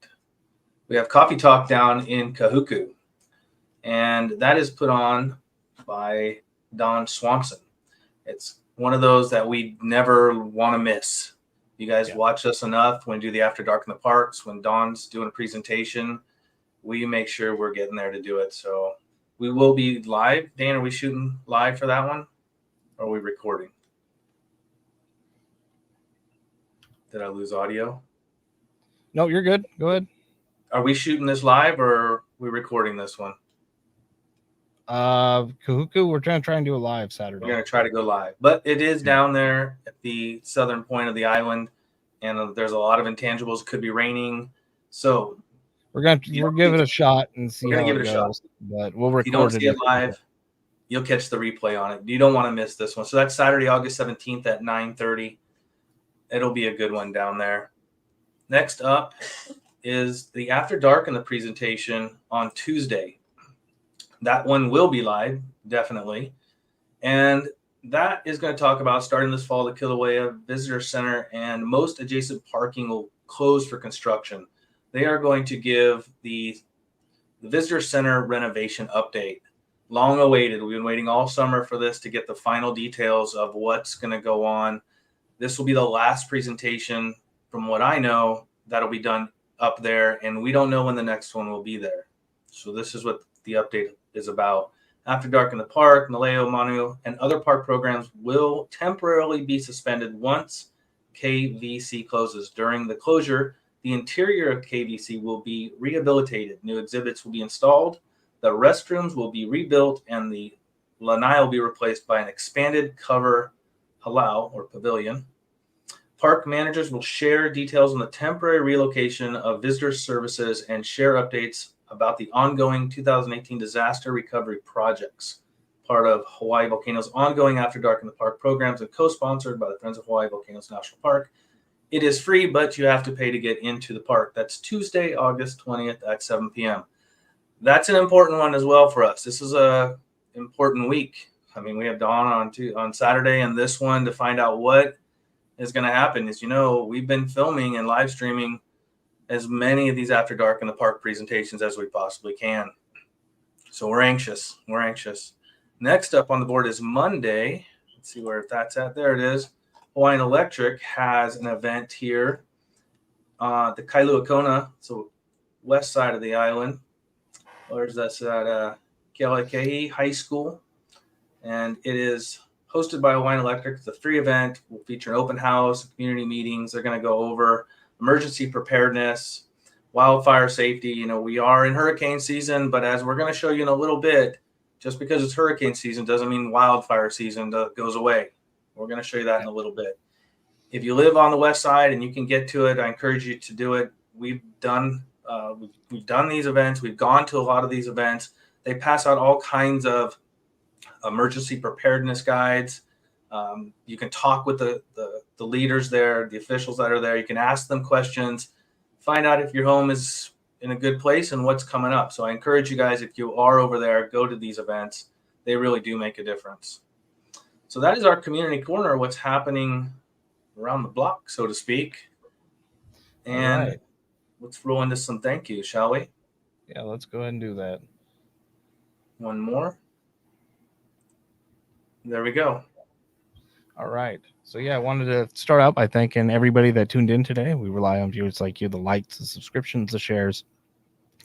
We have Coffee Talk down in Kahuku. And that is put on by Don Swanson. It's one of those that we never want to miss. You guys watch us enough when we do the After Dark in the Parks, when Dawn's doing a presentation, we make sure we're getting there to do it. So we will be live. Dan, are we shooting live for that one? Or are we recording? Did I lose audio? No, you're good. Go ahead. Are we shooting this live or are we recording this one? Kahuku, we're trying to do a live Saturday. We're going to try to go live, but it is down there at the southern point of the island, and there's a lot of intangibles. It could be raining, so we'll give it a shot and see how it goes. But we'll record it. If you don't see it live, you'll catch the replay on it. You don't want to miss this one. So that's Saturday, August 17th at 9:30. It'll be a good one down there. Next up is the After Dark in the presentation on Tuesday. That one will be live, definitely. And that is going to talk about starting this fall, the Kilauea Visitor Center and most adjacent parking will close for construction. They are going to give the Visitor Center renovation update. Long awaited. We've been waiting all summer for this to get the final details of what's going to go on. This will be the last presentation, from what I know, that'll be done up there. And we don't know when the next one will be there. So this is what the update is about. After Dark in the Park, Naleo, Manu, and other park programs will temporarily be suspended once KVC closes. During the closure, the interior of KVC will be rehabilitated. New exhibits will be installed. The restrooms will be rebuilt, and the lanai will be replaced by an expanded cover halau or pavilion. Park managers will share details on the temporary relocation of visitor services and share updates about the ongoing 2018 disaster recovery projects, part of Hawaii Volcanoes' ongoing After Dark in the Park programs and co-sponsored by the Friends of Hawaii Volcanoes National Park. It is free, but you have to pay to get into the park. That's Tuesday, August 20th at 7 p.m. That's an important one as well for us. This is a important week. I mean, we have Dawn on Saturday and this one to find out what is going to happen. As you know, we've been filming and live streaming as many of these After Dark in the Park presentations as we possibly can. So we're anxious. We're anxious. Next up on the board is Monday. Let's see where that's at. There it is. Hawaiian Electric has an event here. The Kīlauea, so west side of the island. Where's that? At Kīlauea High School. And it is hosted by Hawaiian Electric. It's a free event. We'll feature an open house, community meetings. They're going to go over emergency preparedness, wildfire safety. You know, we are in hurricane season, but as we're going to show you in a little bit, just because it's hurricane season doesn't mean wildfire season goes away. We're going to show you that in a little bit. If you live on the west side and you can get to it, I encourage you to do it. We've done these events. We've gone to a lot of these events. They pass out all kinds of emergency preparedness guides. You can talk with the leaders there, the officials that are there. You can ask them questions, find out if your home is in a good place and what's coming up. So I encourage you guys, if you are over there, go to these events. They really do make a difference. So that is our community corner, what's happening around the block, so to speak. And let's roll into some thank yous, shall we? Yeah, let's go ahead and do that. One more. There we go. All right. So, yeah, I wanted to start out by thanking everybody that tuned in today. We rely on viewers like you, the likes, the subscriptions, the shares.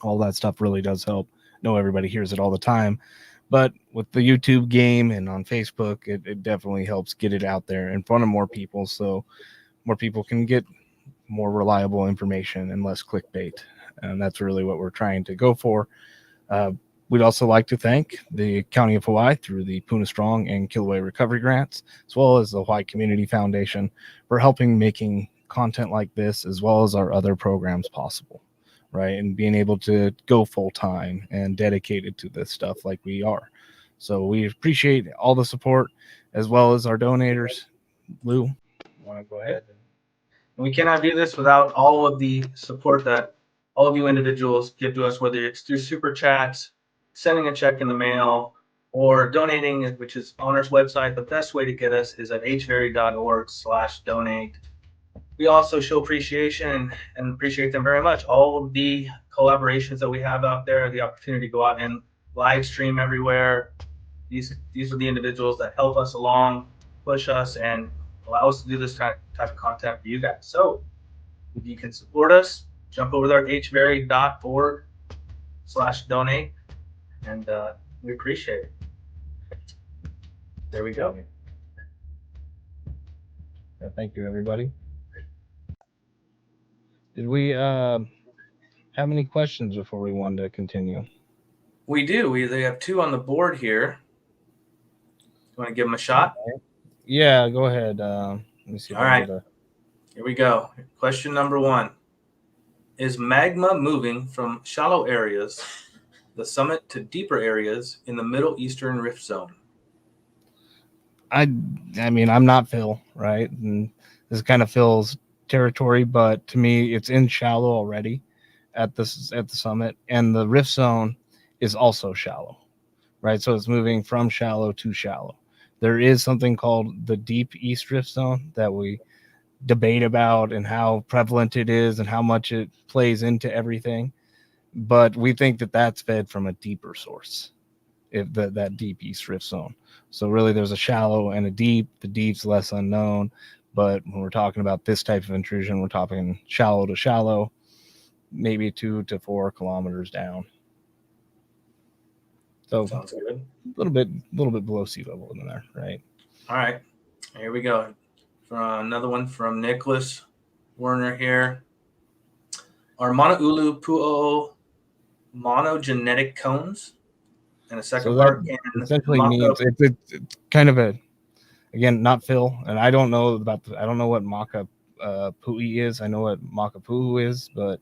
All that stuff really does help. I know everybody hears it all the time. But with the YouTube game and on Facebook, it definitely helps get it out there in front of more people so more people can get more reliable information and less clickbait. And that's really what we're trying to go for. We'd also like to thank the County of Hawaii through the Puna Strong and Kilauea Recovery Grants, as well as the Hawaii Community Foundation for helping making content like this, as well as our other programs possible, right? And being able to go full time and dedicated to this stuff like we are. So we appreciate all the support, as well as our donators. Lou, want to go ahead? And we cannot do this without all of the support that all of you individuals give to us, whether it's through super chats, sending a check in the mail, or donating, which is on our website. The best way to get us is at hveri.org/donate. We also show appreciation and appreciate them very much. All of the collaborations that we have out there, the opportunity to go out and live stream everywhere. These are the individuals that help us along. push us and allow us to do this type of content for you guys. So if you can support us, jump over there at hveri.org/donate, and we appreciate it. There we go. Thank you, everybody. Did we have any questions before we wanted to continue? We do. They have two on the board here. You want to give them a shot? Yeah, go ahead. Let me see. All right. Here we go. Question number 1. Is magma moving from shallow areas, the summit, to deeper areas in the Middle Eastern Rift Zone? I mean, I'm not Phil, right? And this kind of Phil's territory, but to me, it's in shallow already at the summit, and the rift zone is also shallow, right? So it's moving from shallow to shallow. There is something called the deep East Rift Zone that we debate about and how prevalent it is and how much it plays into everything, but we think that that's fed from a deeper source, if that deep East Rift Zone. So really there's a shallow and a deep. The deep's less unknown, but when we're talking about this type of intrusion, we're talking shallow to shallow, maybe 2 to 4 kilometers down. So sounds good. A little bit below sea level in there, right? All right, here we go. Another one from Nicholas Werner here. Are Mono'ulu Puʻuʻōʻō monogenetic cones? And a second part. Essentially means it's kind of again, not Phil, and I don't know what Makaopuhi is. I know what Makaopuhi is, but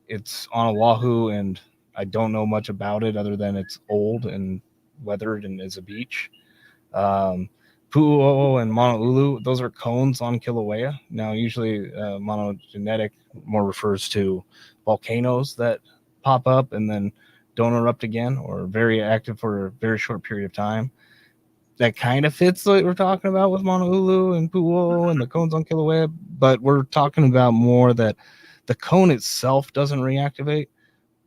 it's on Oahu, and I don't know much about it other than it's old and weathered and is a beach. Puʻuʻōʻō and Mono'ulu, those are cones on Kilauea. Now, usually monogenetic more refers to volcanoes that pop up and then don't erupt again, or very active for a very short period of time. That kind of fits what we're talking about with Mono'ulu and Puʻuʻōʻō and the cones on Kilauea, but we're talking about more that the cone itself doesn't reactivate.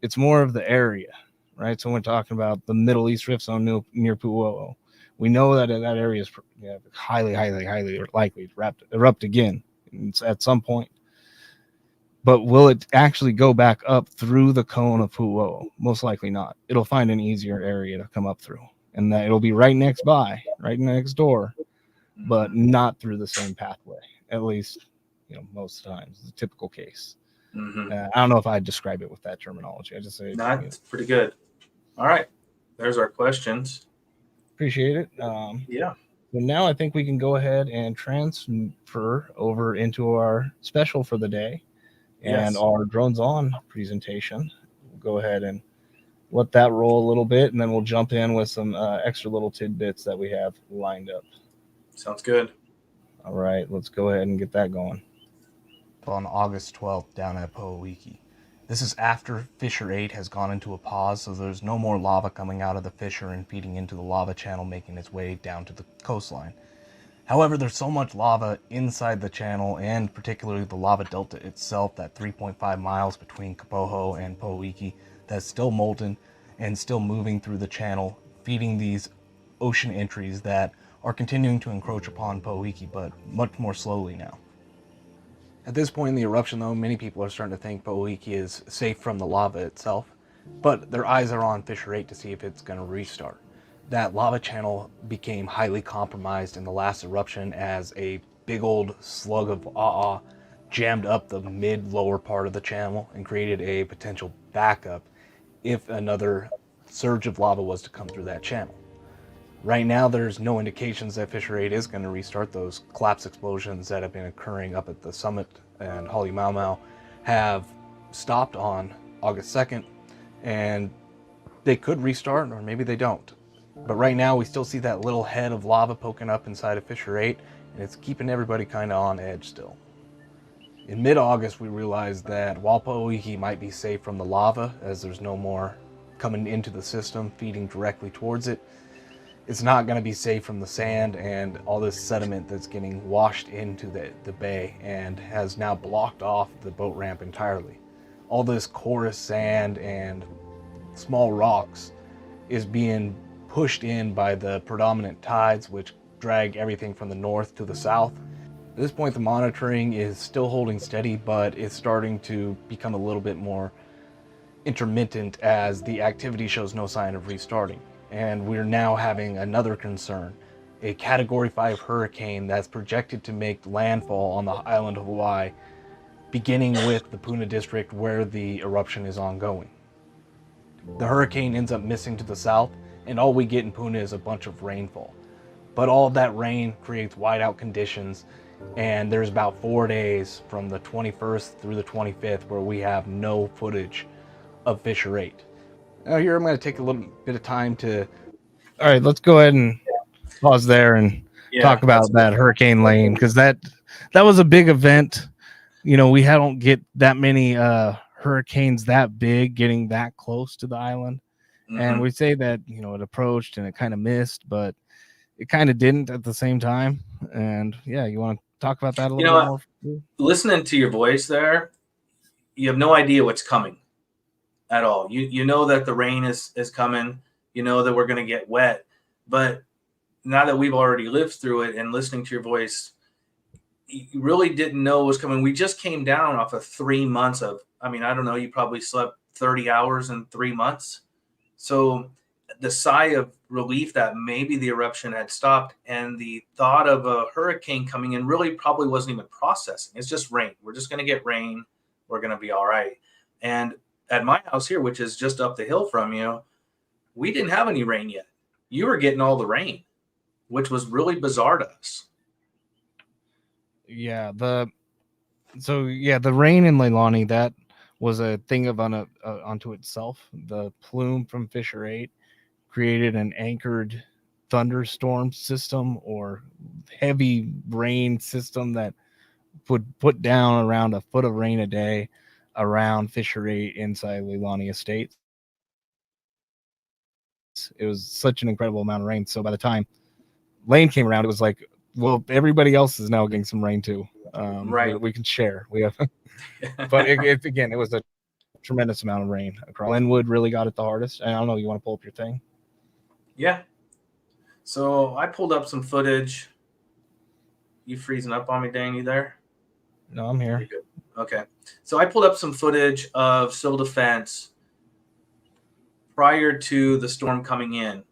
It's more of the area, right? So when we're talking about the Middle East Rift Zone near Puʻuʻōʻō, we know that that area is highly likely to erupt again at some point. But will it actually go back up through the cone of Puʻuʻōʻō? Most likely not. It'll find an easier area to come up through, and that it'll be right next door, but not through the same pathway. At least, most times, the typical case. Mm-hmm. I don't know if I'd describe it with that terminology. I just say that's pretty good. All right, there's our questions. Appreciate it. Yeah. So now I think we can go ahead and transfer over into our special for the day and our drones on presentation. We'll go ahead and let that roll a little bit, and then we'll jump in with some extra little tidbits that we have lined up. Sounds good. All right, let's go ahead and get that going. On August 12th down at Puʻuʻōʻō. This is after Fissure 8 has gone into a pause, so there's no more lava coming out of the fissure and feeding into the lava channel, making its way down to the coastline. However, there's so much lava inside the channel, and particularly the lava delta itself, that 3.5 miles between Kapoho and Puʻuʻōʻō, that's still molten and still moving through the channel, feeding these ocean entries that are continuing to encroach upon Puʻuʻōʻō, but much more slowly now. At this point in the eruption, though, many people are starting to think Puʻuʻōʻō is safe from the lava itself, but their eyes are on Fissure 8 to see if it's going to restart. That lava channel became highly compromised in the last eruption as a big old slug of ʻaʻa jammed up the mid-lower part of the channel and created a potential backup if another surge of lava was to come through that channel. Right now, there's no indications that Fissure 8 is going to restart. Those collapse explosions that have been occurring up at the summit and Halemaumau have stopped on August 2nd, and they could restart, or maybe they don't. But right now, we still see that little head of lava poking up inside of Fissure 8, and it's keeping everybody kind of on edge still. In mid-August, we realized that while Puʻuʻōʻō might be safe from the lava, as there's no more coming into the system, feeding directly towards it, it's not going to be safe from the sand and all this sediment that's getting washed into the bay and has now blocked off the boat ramp entirely. All this coarse sand and small rocks is being pushed in by the predominant tides, which drag everything from the north to the south. At this point, the monitoring is still holding steady, but it's starting to become a little bit more intermittent as the activity shows no sign of restarting. And we're now having another concern, a Category 5 hurricane that's projected to make landfall on the island of Hawaii, beginning with the Puna district where the eruption is ongoing. The hurricane ends up missing to the south, and all we get in Puna is a bunch of rainfall. But all of that rain creates whiteout conditions, and there's about 4 days from the 21st through the 25th where we have no footage of Fissure 8. Now here I'm going to take a little bit of time to... All right, let's go ahead and pause there and talk about that Hurricane Lane, because that was a big event. You know, we don't get that many hurricanes that big getting that close to the island. Mm-hmm. And we say that, you know, it approached and it kind of missed, but it kind of didn't at the same time. And yeah, you want to talk about that a little bit more? Listening to your voice there, you have no idea what's coming at all. You know that the rain is coming. You know that we're going to get wet. But now that we've already lived through it and listening to your voice, you really didn't know what was coming. We just came down off of 3 months of, I mean, I don't know, you probably slept 30 hours in 3 months. So the sigh of relief that maybe the eruption had stopped and the thought of a hurricane coming in really probably wasn't even processing. It's just rain. We're just going to get rain. We're going to be all right. And at my house here, which is just up the hill from you, we didn't have any rain yet. You were getting all the rain, which was really bizarre to us. Yeah, the rain in Leilani, that was a thing of unto itself. The plume from Fissure 8 created an anchored thunderstorm system or heavy rain system that would put down around a foot of rain a day around Fissure 8 inside Leilani Estates. It was such an incredible amount of rain. So by the time Lane came around, it was like, well, everybody else is now getting some rain too. Right. We can share. We have, but it was a tremendous amount of rain. Glenwood really got it the hardest. And I don't know, you want to pull up your thing? Yeah. So I pulled up some footage. You freezing up on me, Dan? You there? No, I'm here. Okay. So I pulled up some footage of civil defense prior to the storm coming in.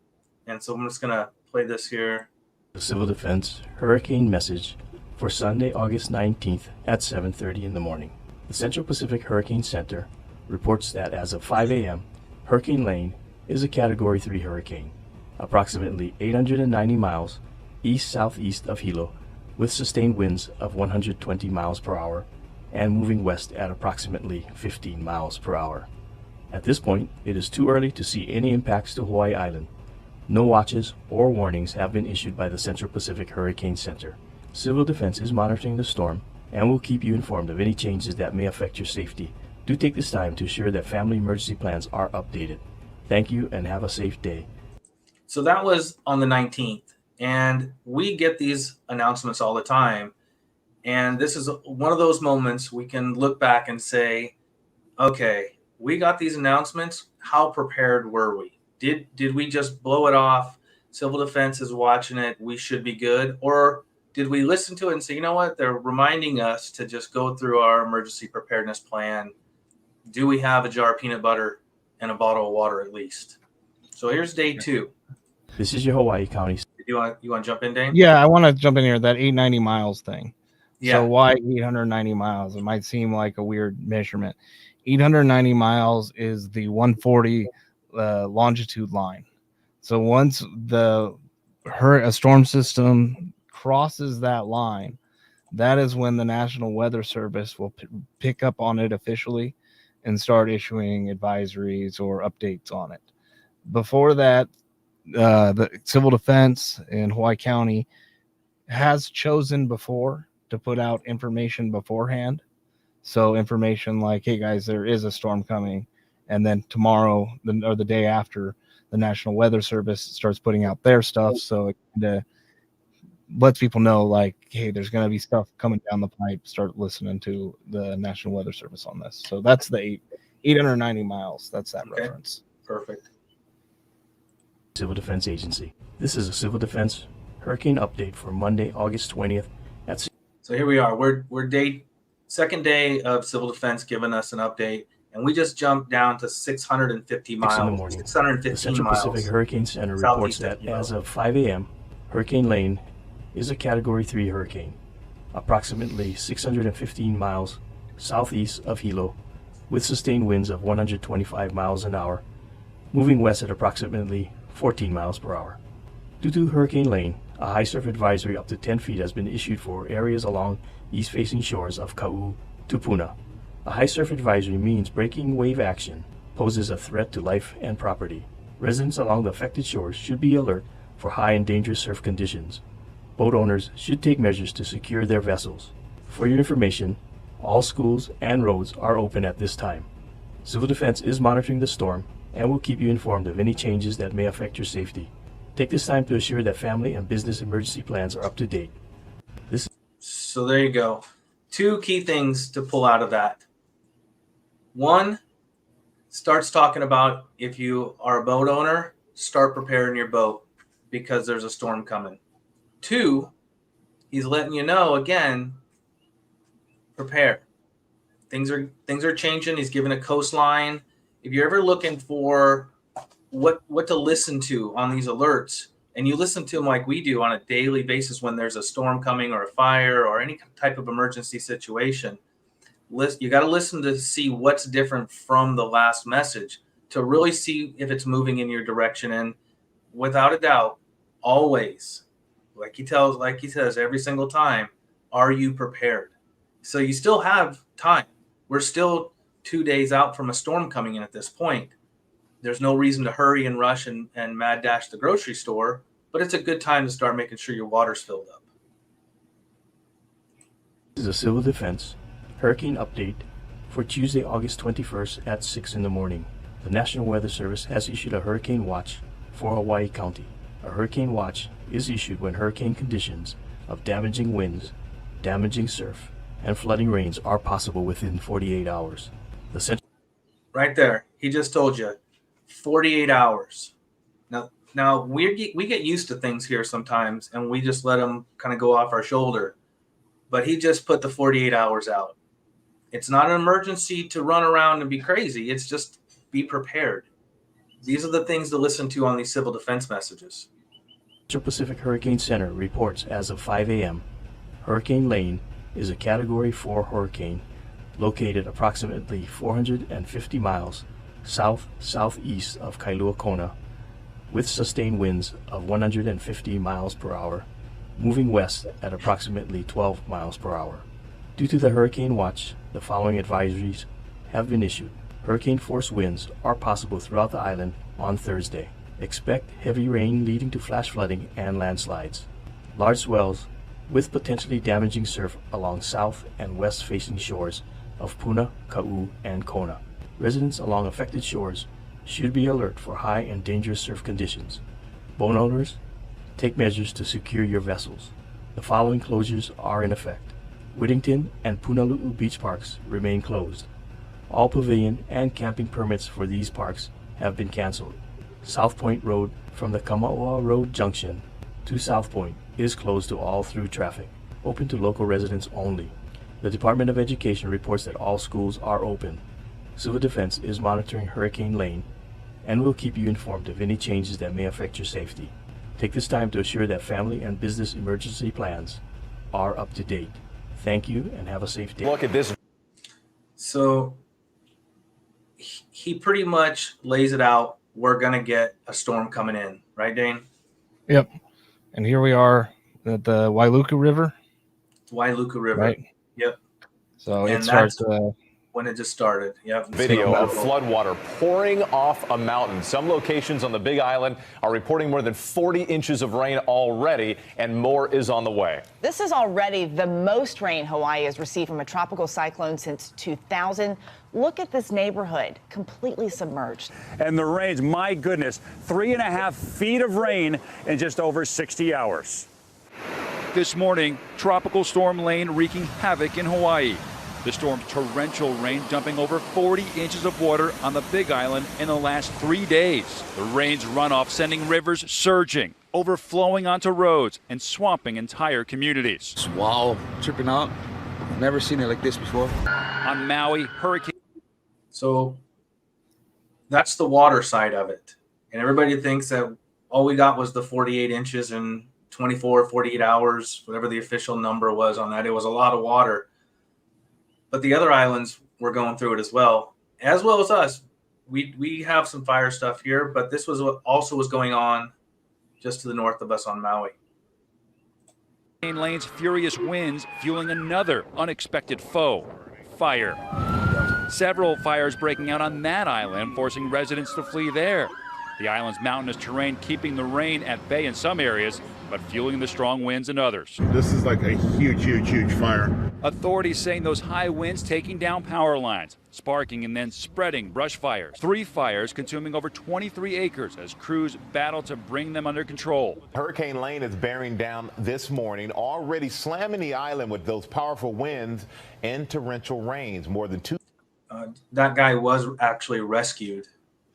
And so I'm just going to play this here. The Civil Defense Hurricane Message for Sunday, August 19th at 7:30 in the morning. The Central Pacific Hurricane Center reports that as of 5 a.m., Hurricane Lane is a Category 3 hurricane, approximately 890 miles east-southeast of Hilo, with sustained winds of 120 miles per hour and moving west at approximately 15 miles per hour. At this point, it is too early to see any impacts to Hawaii Island. No watches or warnings have been issued by the Central Pacific Hurricane Center. Civil Defense is monitoring the storm and will keep you informed of any changes that may affect your safety. Do take this time to ensure that family emergency plans are updated. Thank you and have a safe day. So that was on the 19th, and we get these announcements all the time. And this is one of those moments we can look back and say, okay, we got these announcements. How prepared were we? Did we just blow it off? Civil Defense is watching it. We should be good. Or did we listen to it and say, you know what? They're reminding us to just go through our emergency preparedness plan. Do we have a jar of peanut butter and a bottle of water at least? So here's day 2. This is your Hawaii County. You want to jump in, Dane? Yeah, I want to jump in here. That 890 miles thing. Yeah. So why 890 miles? It might seem like a weird measurement. 890 miles is the 140 longitude line. So once a storm system crosses that line, that is when the National Weather Service will pick up on it officially and start issuing advisories or updates on it. Before that, the Civil Defense in Hawaii County has chosen before to put out information beforehand. So information like, hey guys, there is a storm coming. And then tomorrow or the day after, the National Weather Service starts putting out their stuff. So it lets people know, like, hey, there's going to be stuff coming down the pipe. Start listening to the National Weather Service on this. So that's the 890 miles. That's that reference. Perfect. Civil Defense Agency. This is a Civil Defense hurricane update for Monday, August 20th at. So here we are. We're second day of civil defense giving us an update, and we just jumped down to 650 miles. 6 in the morning. 615 the Central miles. Pacific Hurricane Center reports that as of 5 a.m., Hurricane Lane is a Category 3 hurricane, approximately 615 miles southeast of Hilo, with sustained winds of 125 miles an hour, moving west at approximately 14 miles per hour. Due to Hurricane Lane, a high surf advisory up to 10 feet has been issued for areas along east-facing shores of Kau to Puna. A high surf advisory means breaking wave action poses a threat to life and property. Residents along the affected shores should be alert for high and dangerous surf conditions. Boat owners should take measures to secure their vessels. For your information, all schools and roads are open at this time. Civil Defense is monitoring the storm and will keep you informed of any changes that may affect your safety. Take this time to assure that family and business emergency plans are up to date. So there you go. Two key things to pull out of that. One, starts talking about if you are a boat owner, start preparing your boat because there's a storm coming. Two, he's letting you know, again, prepare. Things are changing. He's giving a coastline. If you're ever looking for what to listen to on these alerts, and you listen to them like we do on a daily basis when there's a storm coming or a fire or any type of emergency situation, you got to listen to see what's different from the last message to really see if it's moving in your direction. And without a doubt, always, like he says every single time, are you prepared? So you still have time. We're still 2 days out from a storm coming in at this point. There's no reason to hurry and rush and mad dash the grocery store, but it's a good time to start making sure your water's filled up. This is a Civil Defense Hurricane Update for Tuesday, August 21st at 6 in the morning. The National Weather Service has issued a hurricane watch for Hawaii County. A hurricane watch is issued when hurricane conditions of damaging winds, damaging surf, and flooding rains are possible within 48 hours. Right there. He just told you 48 hours. Now we get used to things here sometimes, and we just let them kind of go off our shoulder. But he just put the 48 hours out. It's not an emergency to run around and be crazy. It's just be prepared. These are the things to listen to on these civil defense messages. Central Pacific Hurricane Center reports as of 5 a.m., Hurricane Lane is a Category 4 hurricane located approximately 450 miles south-southeast of Kailua Kona, with sustained winds of 150 miles per hour, moving west at approximately 12 miles per hour. Due to the hurricane watch, the following advisories have been issued. Hurricane force winds are possible throughout the island on Thursday. Expect heavy rain leading to flash flooding and landslides. Large swells with potentially damaging surf along south and west facing shores of Puna, Kau, and Kona. Residents along affected shores should be alert for high and dangerous surf conditions. Boat owners, take measures to secure your vessels. The following closures are in effect. Whittington and Punalu'u beach parks remain closed. All pavilion and camping permits for these parks have been canceled. South Point Road from the Kamaoa Road Junction to South Point is closed to all through traffic, open to local residents only. The Department of Education reports that all schools are open. Civil Defense is monitoring Hurricane Lane and will keep you informed of any changes that may affect your safety. Take this time to assure that family and business emergency plans are up to date. Thank you and have a safe day. Look at this. So he pretty much lays it out. We're going to get a storm coming in, right, Dane? Yep. And here we are at the Wailuku River. Wailuku River. Right. Yep. So And it starts when it just started. Yep. Video of floodwater pouring off a mountain. Some locations on the Big Island are reporting more than 40 inches of rain already, and more is on the way. This is already the most rain Hawaii has received from a tropical cyclone since 2000. Look at this neighborhood, completely submerged. And the rains, my goodness, 3.5 feet of rain in just over 60 hours. This morning, Tropical Storm Lane wreaking havoc in Hawaii. The storm's torrential rain dumping over 40 inches of water on the Big Island in the last 3 days. The rain's runoff sending rivers surging, overflowing onto roads and swamping entire communities. Wow, tripping out. Never seen it like this before. On Maui, hurricane. So that's the water side of it. And everybody thinks that all we got was the 48 inches in 24, 48 hours, whatever the official number was on that. It was a lot of water. But the other islands were going through it as well as us. We have some fire stuff here, but this was what also was going on just to the north of us on Maui. Lane's furious winds fueling another unexpected foe, fire. Several fires breaking out on that island, forcing residents to flee there. The island's mountainous terrain keeping the rain at bay in some areas, but fueling the strong winds in others. This is like a huge fire. Authorities saying those high winds taking down power lines, sparking and then spreading brush fires. 3 fires consuming over 23 acres as crews battle to bring them under control. Hurricane Lane is bearing down this morning, already slamming the island with those powerful winds and torrential rains. More than 2. That guy was actually rescued.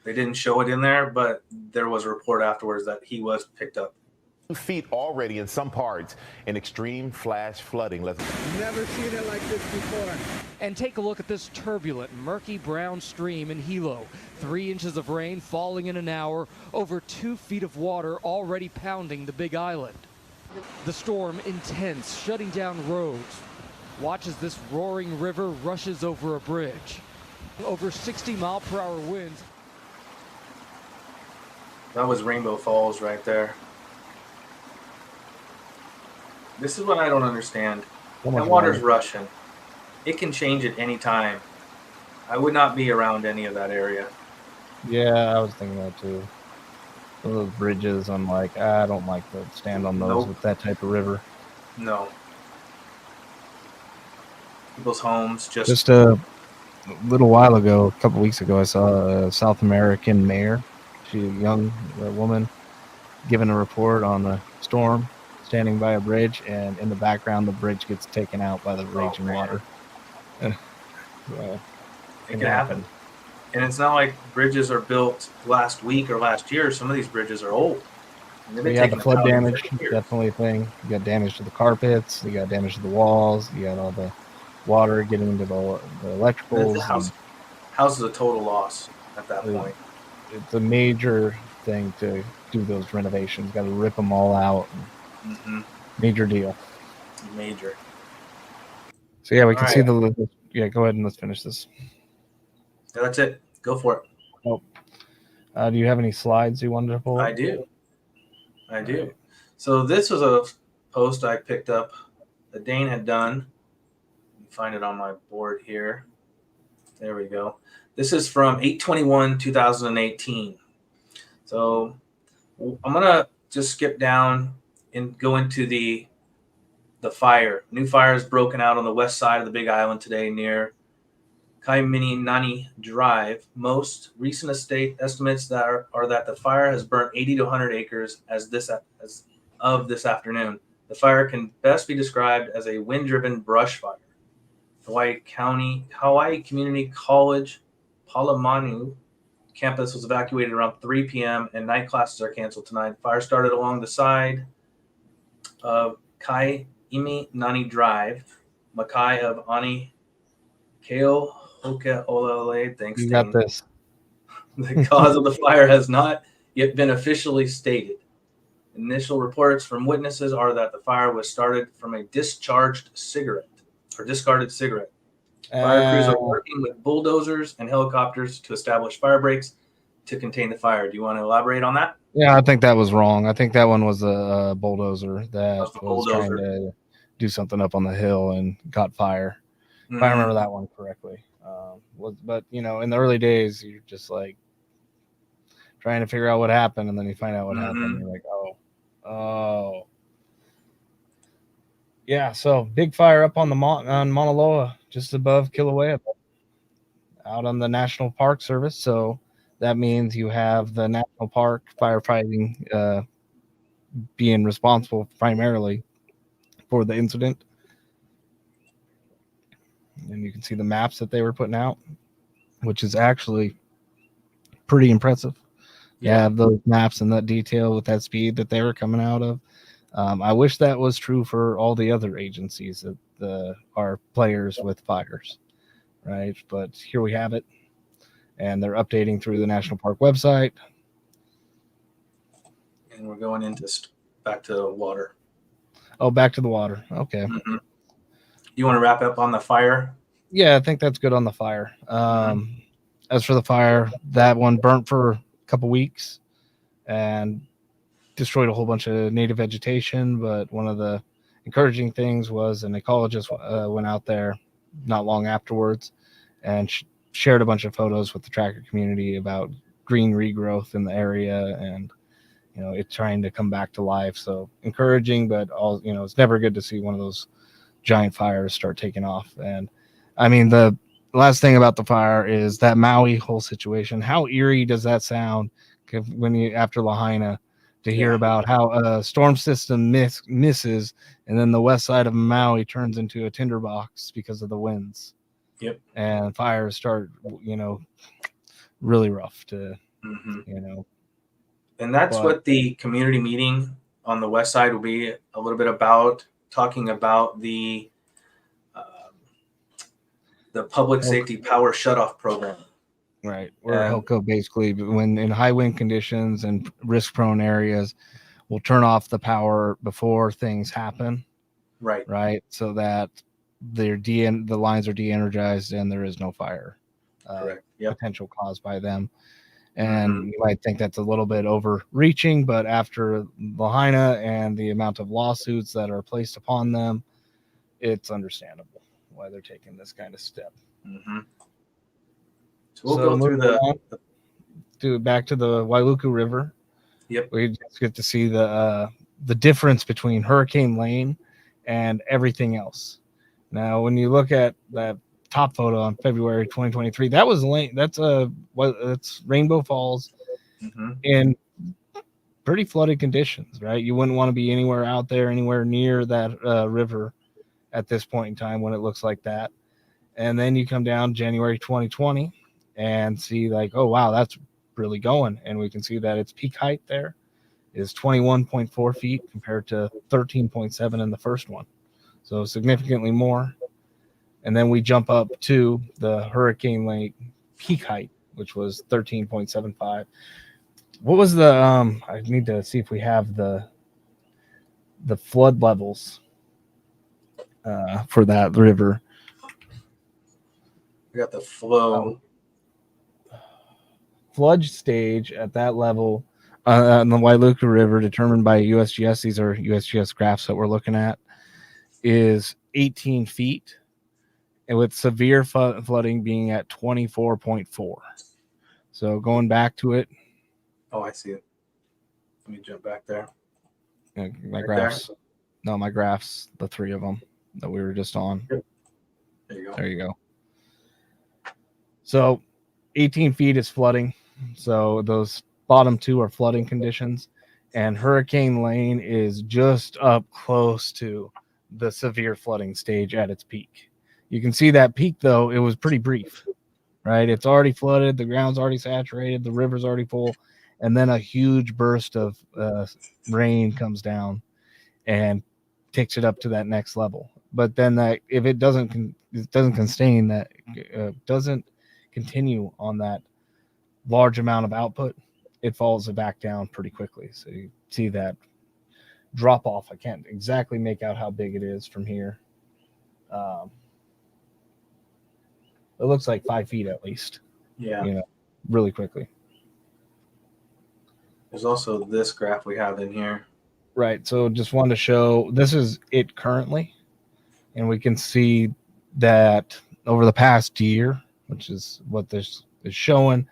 They didn't show it in there, but there was a report afterwards that he was picked up. 2 feet already in some parts in extreme flash flooding. Never seen it like this before. And take a look at this turbulent, murky brown stream in Hilo. 3 inches of rain falling in an hour, over 2 feet of water already pounding the Big Island. The storm intense, shutting down roads. Watch as this roaring river rushes over a bridge. Over 60-mile-per-hour winds. That was Rainbow Falls right there. This is what I don't understand. That water's rushing. It can change at any time. I would not be around any of that area. Yeah, I was thinking that too. Those bridges, I'm like, I don't like to stand on those with that type of river. No. People's homes just a little while ago, a couple weeks ago, I saw a South American mayor. She's a young woman giving a report on the storm, standing by a bridge, and in the background, the bridge gets taken out by the raging water. It can happen. And it's not like bridges are built last week or last year. Some of these bridges are old. Yeah, the flood damage, definitely a thing. You got damage to the carpets. You got damage to the walls. You got all the water getting into the electricals. The house is a total loss at that point. It's a major thing to do those renovations. Got to rip them all out. Major deal. Major. So yeah, we can see the. Yeah, go ahead and let's finish this. Yeah, that's it. Go for it. Oh, do you have any slides you wanted to pull? I do. So this was a post I picked up that Dane had done. Find it on my board here. There we go. This is from 8/21/2018. So I'm gonna just skip down and go into the fire. New fire is broken out on the west side of the Big Island today near Kaiminani Drive. Most recent estimates that are that the fire has burnt 80 to 100 acres as of this afternoon. The fire can best be described as a wind-driven brush fire. Hawaii Community College Palamanu campus was evacuated around 3 p.m. and night classes are canceled tonight. Fire started along the side of Kaiminani Drive, Makai of Ani Keo Hoke'olele. Thanks, you got Dane. this. The cause of the fire has not yet been officially stated. Initial reports from witnesses are that the fire was started from a discarded cigarette. Fire crews are working with bulldozers and helicopters to establish fire breaks to contain the fire. Do you want to elaborate on that? Yeah, I think that was wrong. I think that one was a bulldozer that was trying to do something up on the hill and caught fire. If I remember that one correctly. But you know, in the early days, you're just like trying to figure out what happened, and then you find out what happened. And you're like, oh. Yeah, so big fire up on on Mauna Loa, just above Kilauea, out on the National Park Service. So that means you have the National Park firefighting being responsible primarily for the incident. and you can see the maps that they were putting out, which is actually pretty impressive. Yeah, have those maps and that detail with that speed that they were coming out of. I wish that was true for all the other agencies that are players with fires, right? But here we have it, and they're updating through the National Park website. And we're going into back to water. Oh, back to the water. Okay. Mm-hmm. You want to wrap up on the fire? Yeah, I think that's good on the fire. As for the fire, that one burnt for a couple weeks and destroyed a whole bunch of native vegetation. But one of the encouraging things was an ecologist went out there not long afterwards and shared a bunch of photos with the tracker community about green regrowth in the area and, you know, it trying to come back to life. So encouraging, but all, you know, it's never good to see one of those giant fires start taking off. And I mean, the last thing about the fire is that Maui whole situation. How eerie does that sound when you, after Lahaina, to hear about how a storm system misses and then the west side of Maui turns into a tinderbox because of the winds. Yep. And fires start, you know, really rough to, you know. And that's what the community meeting on the west side will be a little bit about, talking about the public safety power shutoff program. Right. Where HELCO basically, when in high wind conditions and risk prone areas, will turn off the power before things happen. Right. Right. So that the lines are de-energized and there is no fire potential caused by them. And you might think that's a little bit overreaching, but after Lahaina and the amount of lawsuits that are placed upon them, it's understandable why they're taking this kind of step. So we'll go through back to the Wailuku River. Yep. We just get to see the difference between Hurricane Lane and everything else. Now, when you look at that top photo on February 2023, that was Lane. That's Rainbow Falls in pretty flooded conditions, right? You wouldn't want to be anywhere out there, anywhere near that river at this point in time when it looks like that. And then you come down January 2020 and see like, oh, wow, that's really going. And we can see that its peak height there is 21.4 feet compared to 13.7 in the first one. So significantly more. And then we jump up to the Hurricane Lake peak height, which was 13.75. What was the I need to see if we have the flood levels for that river. We got the flood stage at that level on the Wailuku River, determined by USGS. These are USGS graphs that we're looking at. Is 18 feet, and with severe flooding being at 24.4. So going back to it. Oh, I see it. Let me jump back there. My graphs. No, my graphs, the three of them that we were just on. There you go. There you go. So 18 feet is flooding. So those bottom two are flooding conditions. And Hurricane Lane is just up close to the severe flooding stage at its peak. You can see that peak, though, it was pretty brief, right? It's already flooded. The ground's already saturated. The river's already full. And then a huge burst of rain comes down and takes it up to that next level. But then that if it doesn't sustain that, doesn't continue on that large amount of output, it falls back down pretty quickly. So you see that drop off. I can't exactly make out how big it is from here. It looks like 5 feet at least. Yeah. You know, really quickly. There's also this graph we have in here. Right. So just wanted to show this is it currently. And we can see that over the past year, which is what this is showing,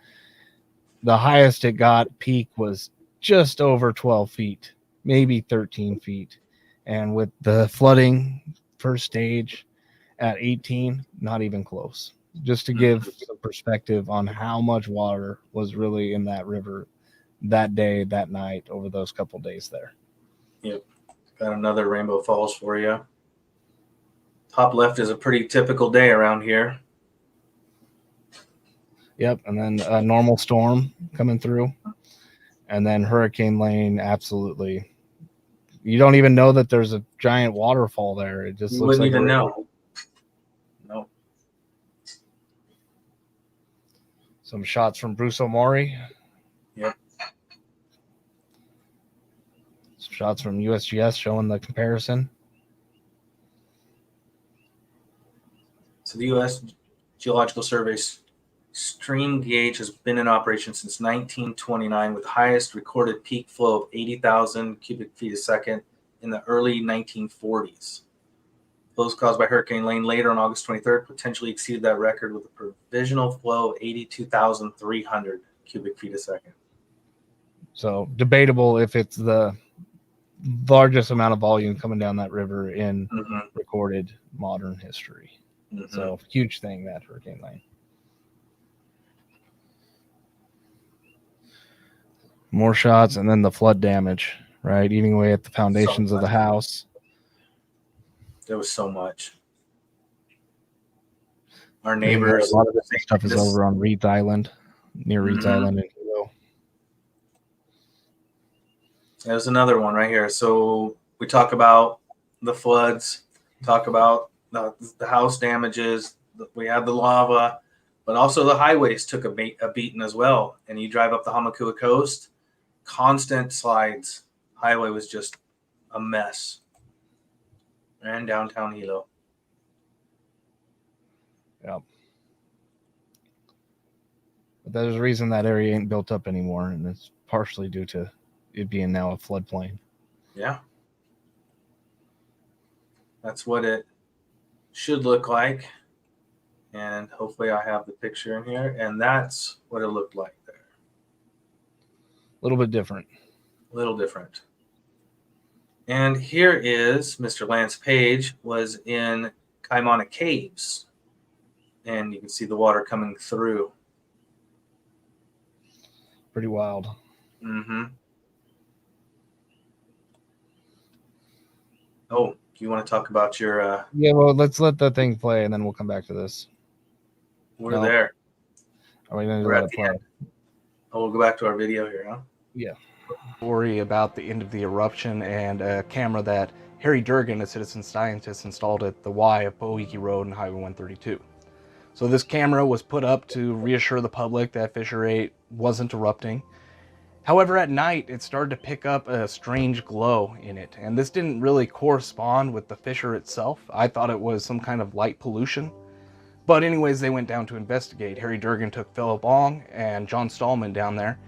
the highest it got peak was just over 12 feet, maybe 13 feet. And with the flooding first stage at 18, not even close. Just to give some perspective on how much water was really in that river that day, that night, over those couple days there. Yep. Got another Rainbow Falls for you. Top left is a pretty typical day around here. Yep, and then a normal storm coming through, and then hurricane lane. Absolutely, you don't even know that there's a giant waterfall there. It just You looks wouldn't like even know. No. Some shots from Bruce O'Maury. Yep. Some shots from USGS showing the comparison. So the U.S. Geological Survey's stream gauge has been in operation since 1929 with the highest recorded peak flow of 80,000 cubic feet a second in the early 1940s. Flows caused by Hurricane Lane later on August 23rd potentially exceeded that record with a provisional flow of 82,300 cubic feet a second. So debatable if it's the largest amount of volume coming down that river in recorded modern history. So huge thing, that Hurricane Lane. More shots, and then the flood damage, right? Eating away at the foundations of the house. There was so much. Our neighbors. A lot of this stuff is over on Reed's Island, near Reed's Island in Kīlauea. There's another one right here. So we talk about the floods, talk about the house damages. We had the lava, but also the highways took a beating as well. And you drive up the Hamakua coast, constant slides. Highway was just a mess. And downtown Hilo. Yep. But there's a reason that area ain't built up anymore, and it's partially due to it being now a floodplain. Yeah. That's what it should look like. And hopefully I have the picture in here. And that's what it looked like there. A little bit different. A little different. And here is Mr. Lance Page was in Kaimana Caves. And you can see the water coming through. Pretty wild. Mm-hmm. Oh, do you want to talk about your... Yeah, well, let's let the thing play, and then we'll come back to this. We're there. Are we going to let it play? Oh, we'll go back to our video here, huh? Yeah. Story about the end of the eruption and a camera that HVERI Durgan, a citizen scientist, installed at the Y of Poʻuʻōʻō Road and Highway 132. So this camera was put up to reassure the public that Fissure 8 wasn't erupting. However, at night, it started to pick up a strange glow in it, and this didn't really correspond with the fissure itself. I thought it was some kind of light pollution. But anyways, they went down to investigate. HVERI Durgan took Philip Ong and John Stallman down there,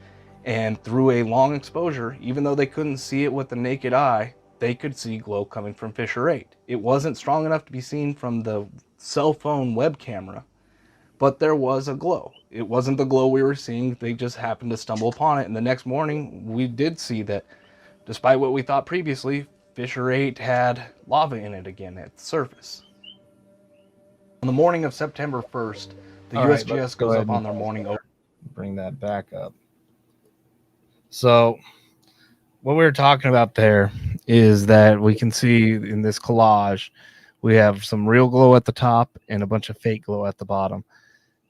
and through a long exposure, even though they couldn't see it with the naked eye, they could see glow coming from Fissure 8. It wasn't strong enough to be seen from the cell phone web camera, but there was a glow. It wasn't the glow we were seeing. They just happened to stumble upon it. And the next morning, we did see that, despite what we thought previously, Fissure 8 had lava in it again at the surface. On the morning of September 1st, the USGS goes up on their morning open. Bring that back up. So what we were talking about there is that we can see in this collage, we have some real glow at the top and a bunch of fake glow at the bottom.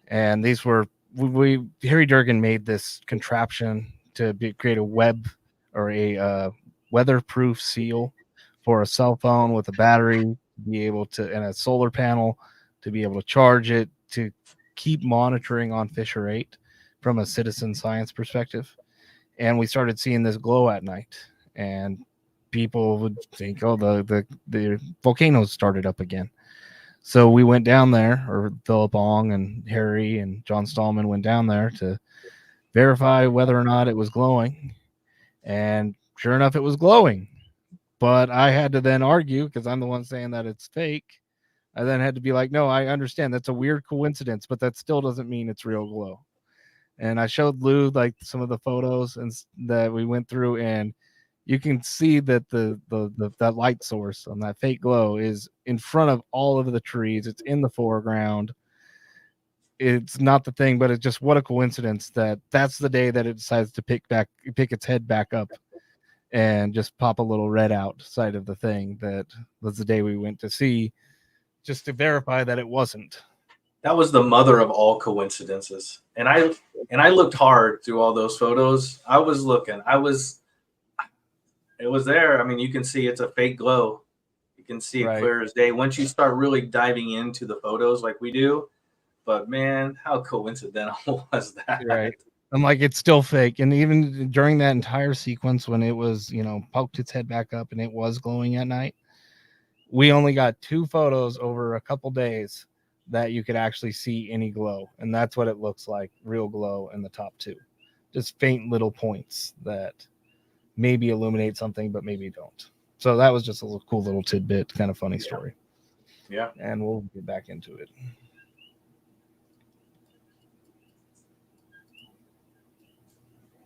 And these were, HVERI Durgan made this contraption to create a web or a weatherproof seal for a cell phone with a battery to be able to, and a solar panel to be able to charge it, to keep monitoring on Fissure 8 from a citizen science perspective. And we started seeing this glow at night, and people would think, oh, the volcanoes started up again. So we went down there, or Philip Ong and Harry and John Stallman went down there to verify whether or not it was glowing. And sure enough, it was glowing. But I had to then argue, because I'm the one saying that it's fake. I then had to be like, no, I understand. That's a weird coincidence, but that still doesn't mean it's real glow. And I showed Lou like some of the photos and that we went through, and you can see that that light source on that fake glow is in front of all of the trees. It's in the foreground. It's not the thing, but it's just what a coincidence that that's the day that it decides to pick its head back up and just pop a little red outside of the thing. That was the day we went to see just to verify that it wasn't. That was the mother of all coincidences. And I looked hard through all those photos. I was looking. It was there. I mean, you can see it's a fake glow. You can see it clear as day once you start really diving into the photos like we do. But man, how coincidental was that? Right. I'm like, it's still fake. And even during that entire sequence, when it was, poked its head back up and it was glowing at night, we only got 2 photos over a couple days that you could actually see any glow. And that's what it looks like, real glow in the top 2. Just faint little points that maybe illuminate something, but maybe don't. So that was just a cool little tidbit, kind of funny story. Yeah. And we'll get back into it.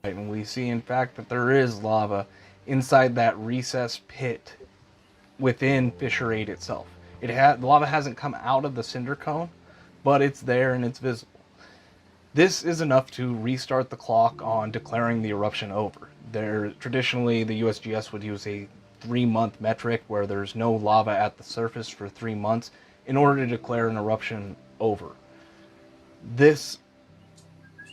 And we see, in fact, that there is lava inside that recessed pit within Fissure 8 itself. The lava hasn't come out of the cinder cone, but it's there and it's visible. This is enough to restart the clock on declaring the eruption over. Traditionally, the USGS would use a 3-month metric where there's no lava at the surface for 3 months in order to declare an eruption over. This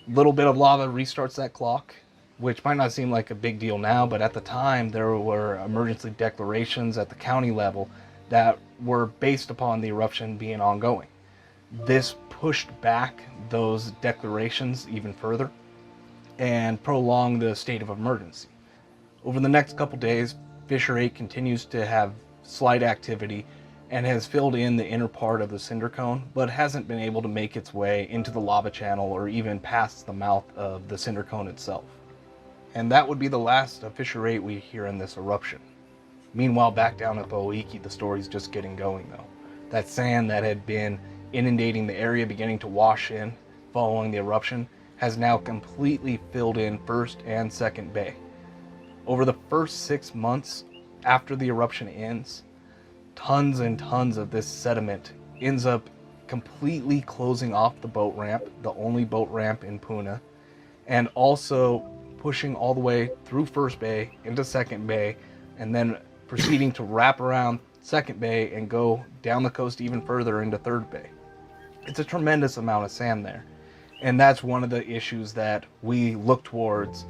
little bit of lava restarts that clock, which might not seem like a big deal now, but at the time there were emergency declarations at the county level that were based upon the eruption being ongoing. This pushed back those declarations even further and prolonged the state of emergency. Over the next couple days, Fissure 8 continues to have slight activity and has filled in the inner part of the cinder cone, but hasn't been able to make its way into the lava channel or even past the mouth of the cinder cone itself. And that would be the last of Fissure 8 we hear in this eruption. Meanwhile, back down at Puʻuʻōʻō, the story's just getting going though. That sand that had been inundating the area, beginning to wash in following the eruption, has now completely filled in First and Second Bay. Over the first 6 months after the eruption ends, tons and tons of this sediment ends up completely closing off the boat ramp, the only boat ramp in Puna, and also pushing all the way through First Bay into Second Bay, and then proceeding to wrap around Second Bay and go down the coast even further into Third Bay. It's a tremendous amount of sand there. And that's one of the issues that we look towards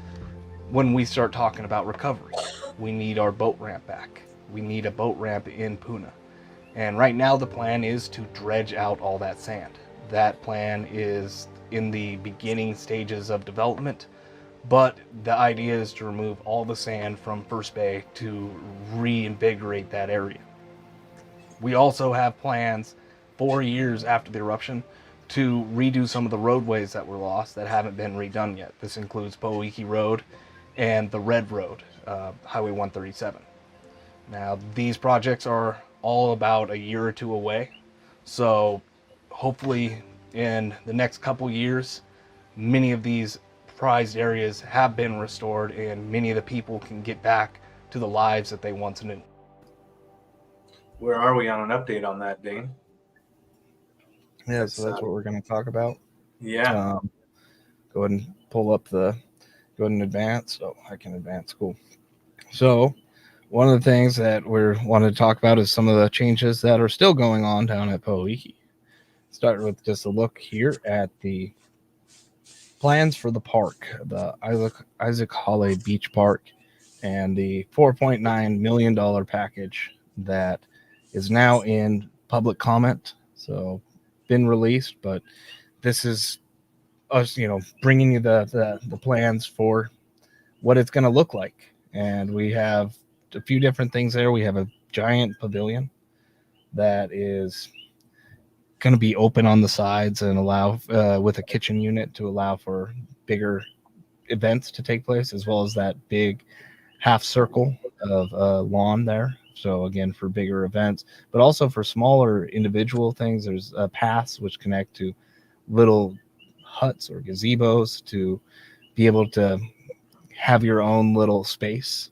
when we start talking about recovery. We need our boat ramp back. We need a boat ramp in Puna. And right now the plan is to dredge out all that sand. That plan is in the beginning stages of development, but the idea is to remove all the sand from First Bay to reinvigorate that area. We also have plans 4 years after the eruption to redo some of the roadways that were lost that haven't been redone yet. This includes Puʻuʻōʻō Road and the Red Road, Highway 137. Now, these projects are all about a year or 2 away, so hopefully in the next couple years, many of these prized areas have been restored and many of the people can get back to the lives that they once knew. Where are we on an update on that, Dane? Yeah, so that's what we're going to talk about. Yeah. Go ahead and pull up go ahead and advance. Oh, I can advance. Cool. So one of the things that we wanted to talk about is some of the changes that are still going on down at Puʻuʻōʻō. Start with just a look here at the plans for the park, the Isaac Hale Beach Park, and the $4.9 million package that is now in public comment. So been released, but this is us, bringing you the plans for what it's going to look like. And we have a few different things there. We have a giant pavilion that is going to be open on the sides and allow with a kitchen unit to allow for bigger events to take place, as well as that big half circle of lawn there. So again, for bigger events, but also for smaller individual things, there's paths which connect to little huts or gazebos to be able to have your own little space,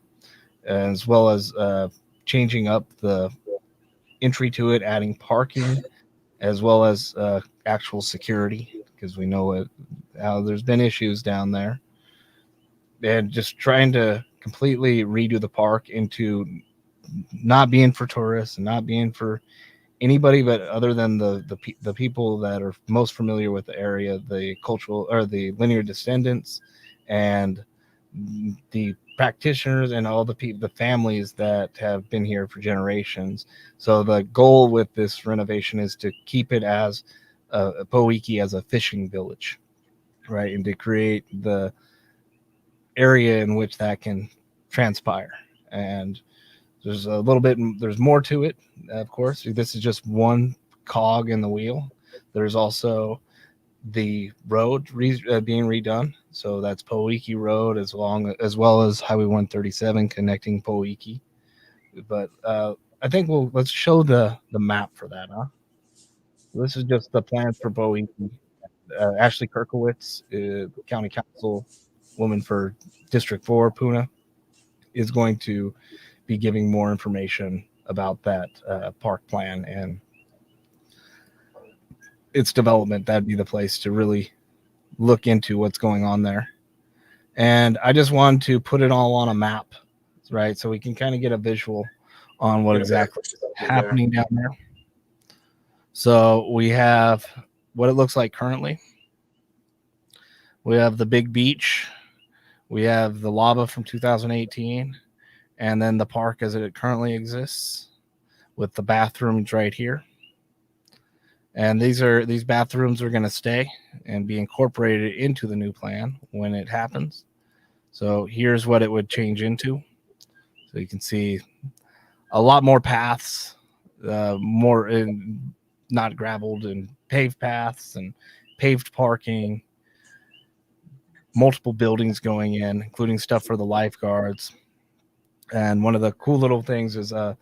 as well as changing up the entry to it, adding parking, as well as actual security, because we know how there's been issues down there. And just trying to completely redo the park into not being for tourists and not being for anybody, but other than the people that are most familiar with the area, the cultural or the linear descendants, and the practitioners and all the families that have been here for generations. So the goal with this renovation is to keep it as Poʻuʻōʻō as a fishing village, right, and to create the area in which that can transpire. And there's more to it, of course. This is just one cog in the wheel. There's also the road being redone. So that's Poʻuʻōʻō Road as well as Highway 137 connecting Poʻuʻōʻō. But I think let's show the map for that, huh? This is just the plans for Poʻuʻōʻō. Ashley Kirkowitz, County Council woman for District 4, Puna, is going to be giving more information about that park plan and its development. That'd be the place to really look into what's going on there. And I just wanted to put it all on a map, right? So we can kind of get a visual on what exactly is happening down there. So we have what it looks like currently. We have the big beach. We have the lava from 2018. And then the park as it currently exists with the bathrooms right here. And these bathrooms are going to stay and be incorporated into the new plan when it happens. So here's what it would change into. So you can see a lot more paths, more not graveled and paved paths and paved parking, multiple buildings going in, including stuff for the lifeguards. And one of the cool little things is the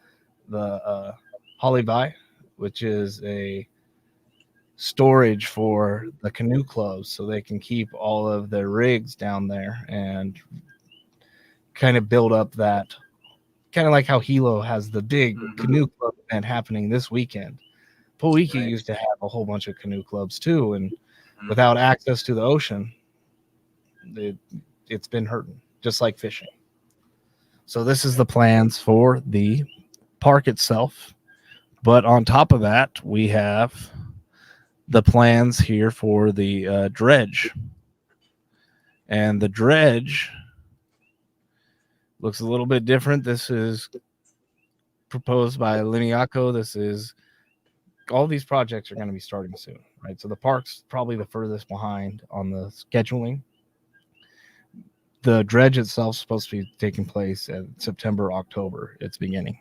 Halibai, which is a storage for the canoe clubs, so they can keep all of their rigs down there and kind of build up that, kind of like how Hilo has the big canoe club event happening this weekend. Poʻuʻōʻō used to have a whole bunch of canoe clubs too, and without access to the ocean, it's been hurting, just like fishing. So this is the plans for the park itself. But on top of that, we have the plans here for the dredge. And the dredge looks a little bit different. This is proposed by Liniaco. This is, all these projects are going to be starting soon, right? So the park's probably the furthest behind on the scheduling. The dredge itself is supposed to be taking place at September, October. It's beginning.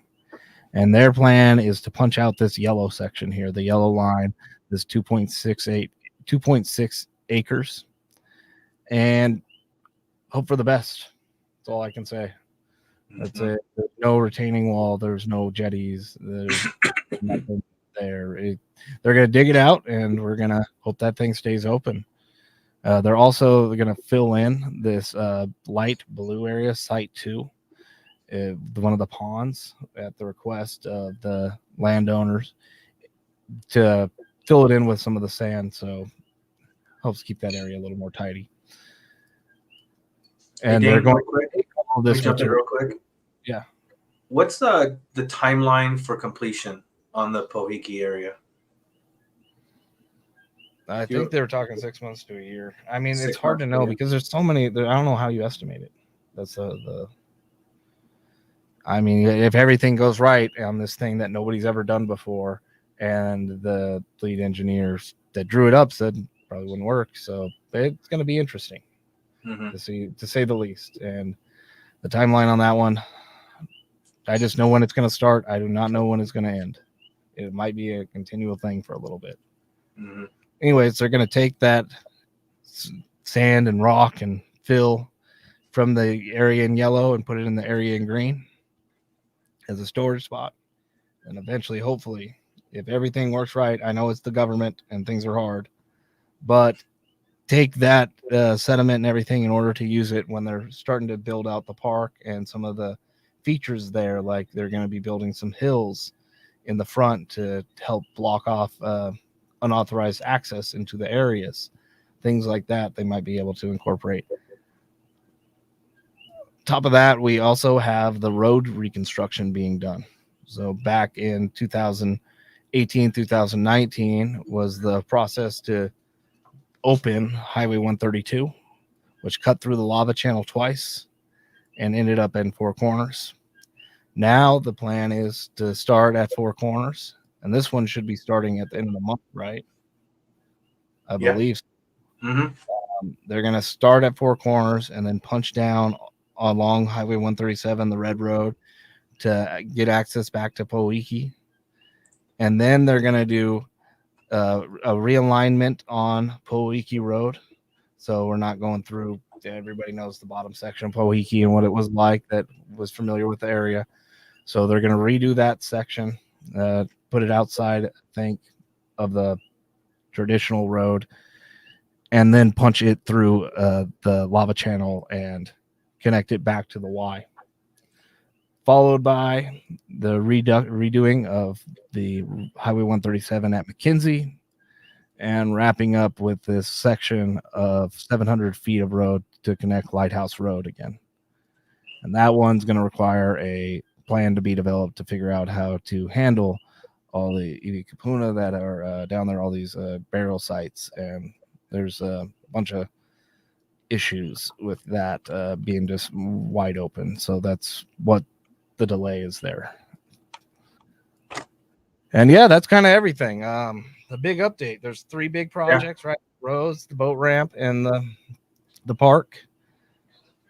And their plan is to punch out this yellow section here, the yellow line, this 2.6 acres, and hope for the best. That's all I can say. That's it. There's no retaining wall. There's no jetties. There's nothing there. They're going to dig it out, and we're going to hope that thing stays open. They're also going to fill in this light blue area, Site 2, one of the ponds, at the request of the landowners, to fill it in with some of the sand, so helps keep that area a little more tidy. And they're going to take all this material. Real quick. Yeah. What's the timeline for completion on the Poʻuʻōʻō area? I think they were talking 6 months to a year. I mean, it's hard to know because there's so many. I don't know how you estimate it. That's I mean, if everything goes right on this thing that nobody's ever done before, and the lead engineers that drew it up said probably wouldn't work, so it's going to be interesting to say the least. And the timeline on that one, I just know when it's going to start. I do not know when it's going to end. It might be a continual thing for a little bit. Anyways, they're going to take that sand and rock and fill from the area in yellow and put it in the area in green as a storage spot. And eventually, hopefully, if everything works right, I know it's the government and things are hard, but take that sediment and everything in order to use it when they're starting to build out the park and some of the features there, like they're going to be building some hills in the front to help block off unauthorized access into the areas, things like that they might be able to incorporate. Top of that, we also have the road reconstruction being done. So back in 2018, 2019 was the process to open Highway 132, which cut through the lava channel twice and ended up in Four Corners. Now the plan is to start at Four Corners, and this one should be starting at the end of the month, right? I believe. They're going to start at Four Corners and then punch down along Highway 137, the Red Road, to get access back to Puʻuʻōʻō. And then they're going to do a realignment on Puʻuʻōʻō Road. So we're not going through, everybody knows the bottom section of Puʻuʻōʻō and what it was like that was familiar with the area. So they're going to redo that section, put it outside, I think, of the traditional road, and then punch it through the lava channel and connect it back to the Y. Followed by the redoing of the Highway 137 at McKenzie, and wrapping up with this section of 700 feet of road to connect Lighthouse Road again. And that one's going to require a plan to be developed to figure out how to handle all the iwi kupuna that are down there, all these burial sites. And there's a bunch of issues with that being just wide open. So that's what the delay is there. And yeah, that's kind of everything. The big update, there's 3 big projects, right? Rose, the boat ramp, and the park.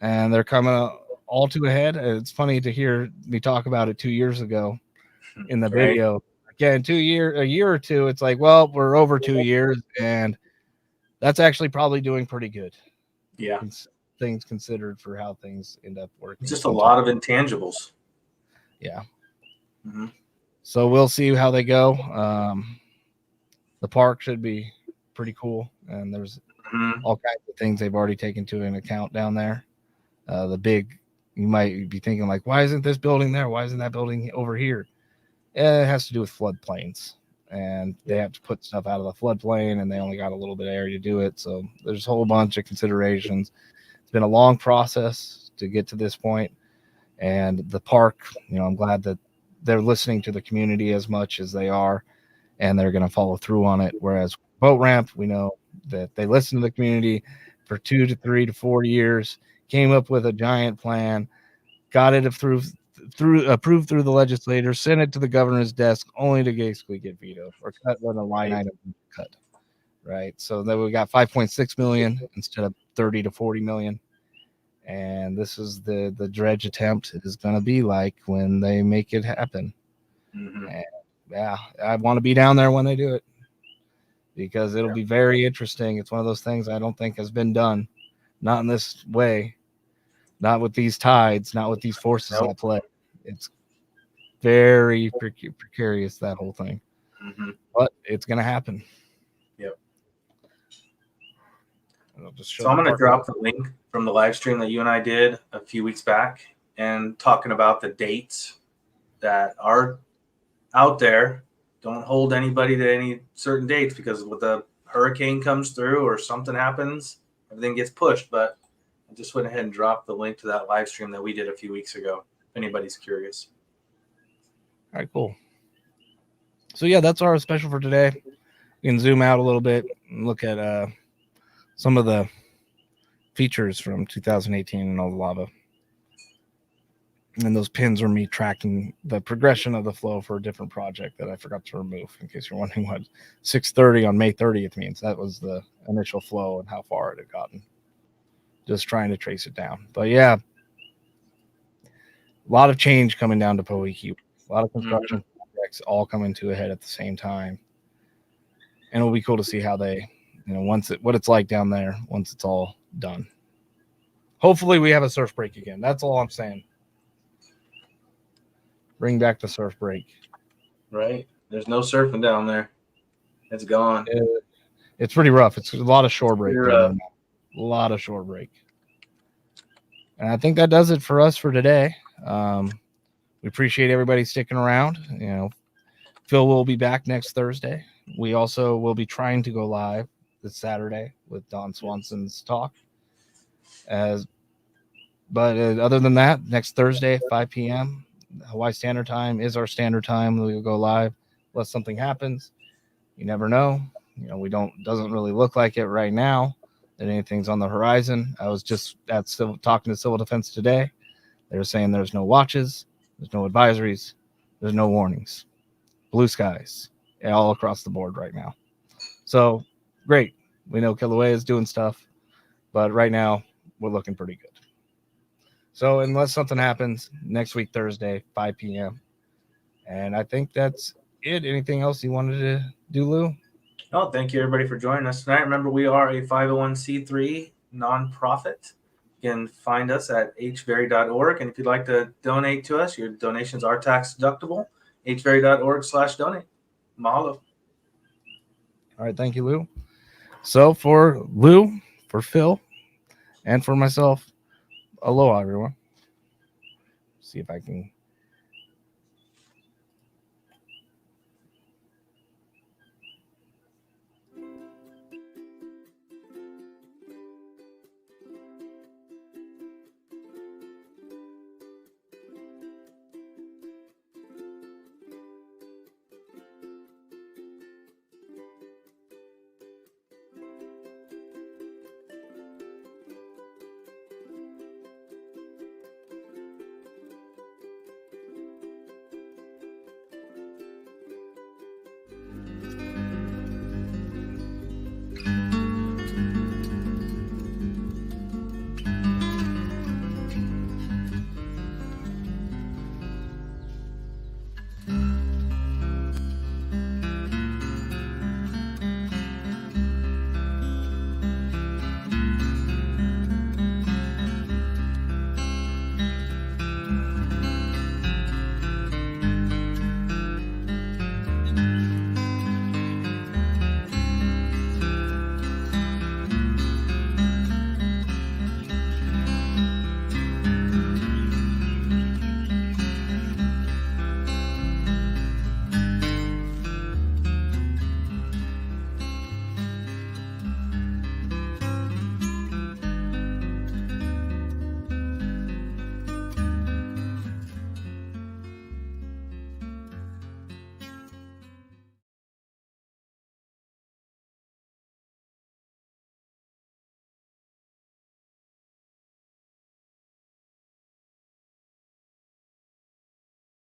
And they're coming all to a head. It's funny to hear me talk about it 2 years ago in the video. Again, a year or two, it's like, well, we're over 2 years, and that's actually probably doing pretty good. Yeah. Things considered for how things end up working. It's just a lot of intangibles. Yeah. So we'll see how they go. The park should be pretty cool, and there's all kinds of things they've already taken to an account down there. You might be thinking, like, why isn't this building there? Why isn't that building over here? It has to do with floodplains, and they have to put stuff out of the floodplain, and they only got a little bit of area to do it. So there's a whole bunch of considerations. It's been a long process to get to this point, and the park, I'm glad that they're listening to the community as much as they are, and they're going to follow through on it. Whereas boat ramp, we know that they listened to the community for 2 to 3 to 4 years, came up with a giant plan, got it approved through the legislators, sent it to the governor's desk, only to basically get vetoed or cut when a line item cut. Right. So then we got 5.6 million instead of 30 to 40 million. And this is the dredge attempt is going to be like when they make it happen. And yeah, I want to be down there when they do it, because it'll be very interesting. It's one of those things I don't think has been done, not in this way, not with these tides, not with these forces at play. It's very precarious, that whole thing. But it's going to happen. Yep. So I'm going to drop the link from the live stream that you and I did a few weeks back, and talking about the dates that are out there. Don't hold anybody to any certain dates, because with the hurricane comes through or something happens, everything gets pushed. But I just went ahead and dropped the link to that live stream that we did a few weeks ago, if anybody's curious. All right, cool. So yeah, that's our special for today. You can zoom out a little bit and look at some of the features from 2018 and all the lava. And those pins are me tracking the progression of the flow for a different project that I forgot to remove, in case you're wondering what 6:30 on May 30th means. That was the initial flow and how far it had gotten. Just trying to trace it down. But yeah, a lot of change coming down to Puʻuʻōʻō. A lot of construction projects all coming to a head at the same time. And it'll be cool to see how they, what it's like down there once it's all done. Hopefully we have a surf break again. That's all I'm saying. Bring back the surf break. Right. There's no surfing down there. It's gone. It's pretty rough. It's a lot of shore break. A lot of shore break. And I think that does it for us for today. We appreciate everybody sticking around. Phil will be back next Thursday. We also will be trying to go live this Saturday with Don Swanson's talk. But other than that, next Thursday, 5 p.m., Hawaii Standard Time is our standard time. We'll go live. unless something happens. You never know. You know, doesn't really look like it right now that anything's on the horizon. I was just talking to Civil Defense today. They were saying there's no watches, there's no advisories, there's no warnings. Blue skies all across the board right now. So great. We know Kilauea is doing stuff, but right now we're looking pretty good. So unless something happens, next week, Thursday, 5 p.m. And I think that's it. Anything else you wanted to do, Lou? Oh, thank you everybody for joining us tonight. Remember, we are a 501c3 nonprofit. You can find us at hveri.org. And if you'd like to donate to us, your donations are tax deductible. hveri.org/donate. Mahalo. All right. Thank you, Lou. So for Lou, for Phil, and for myself, aloha, everyone. See if I can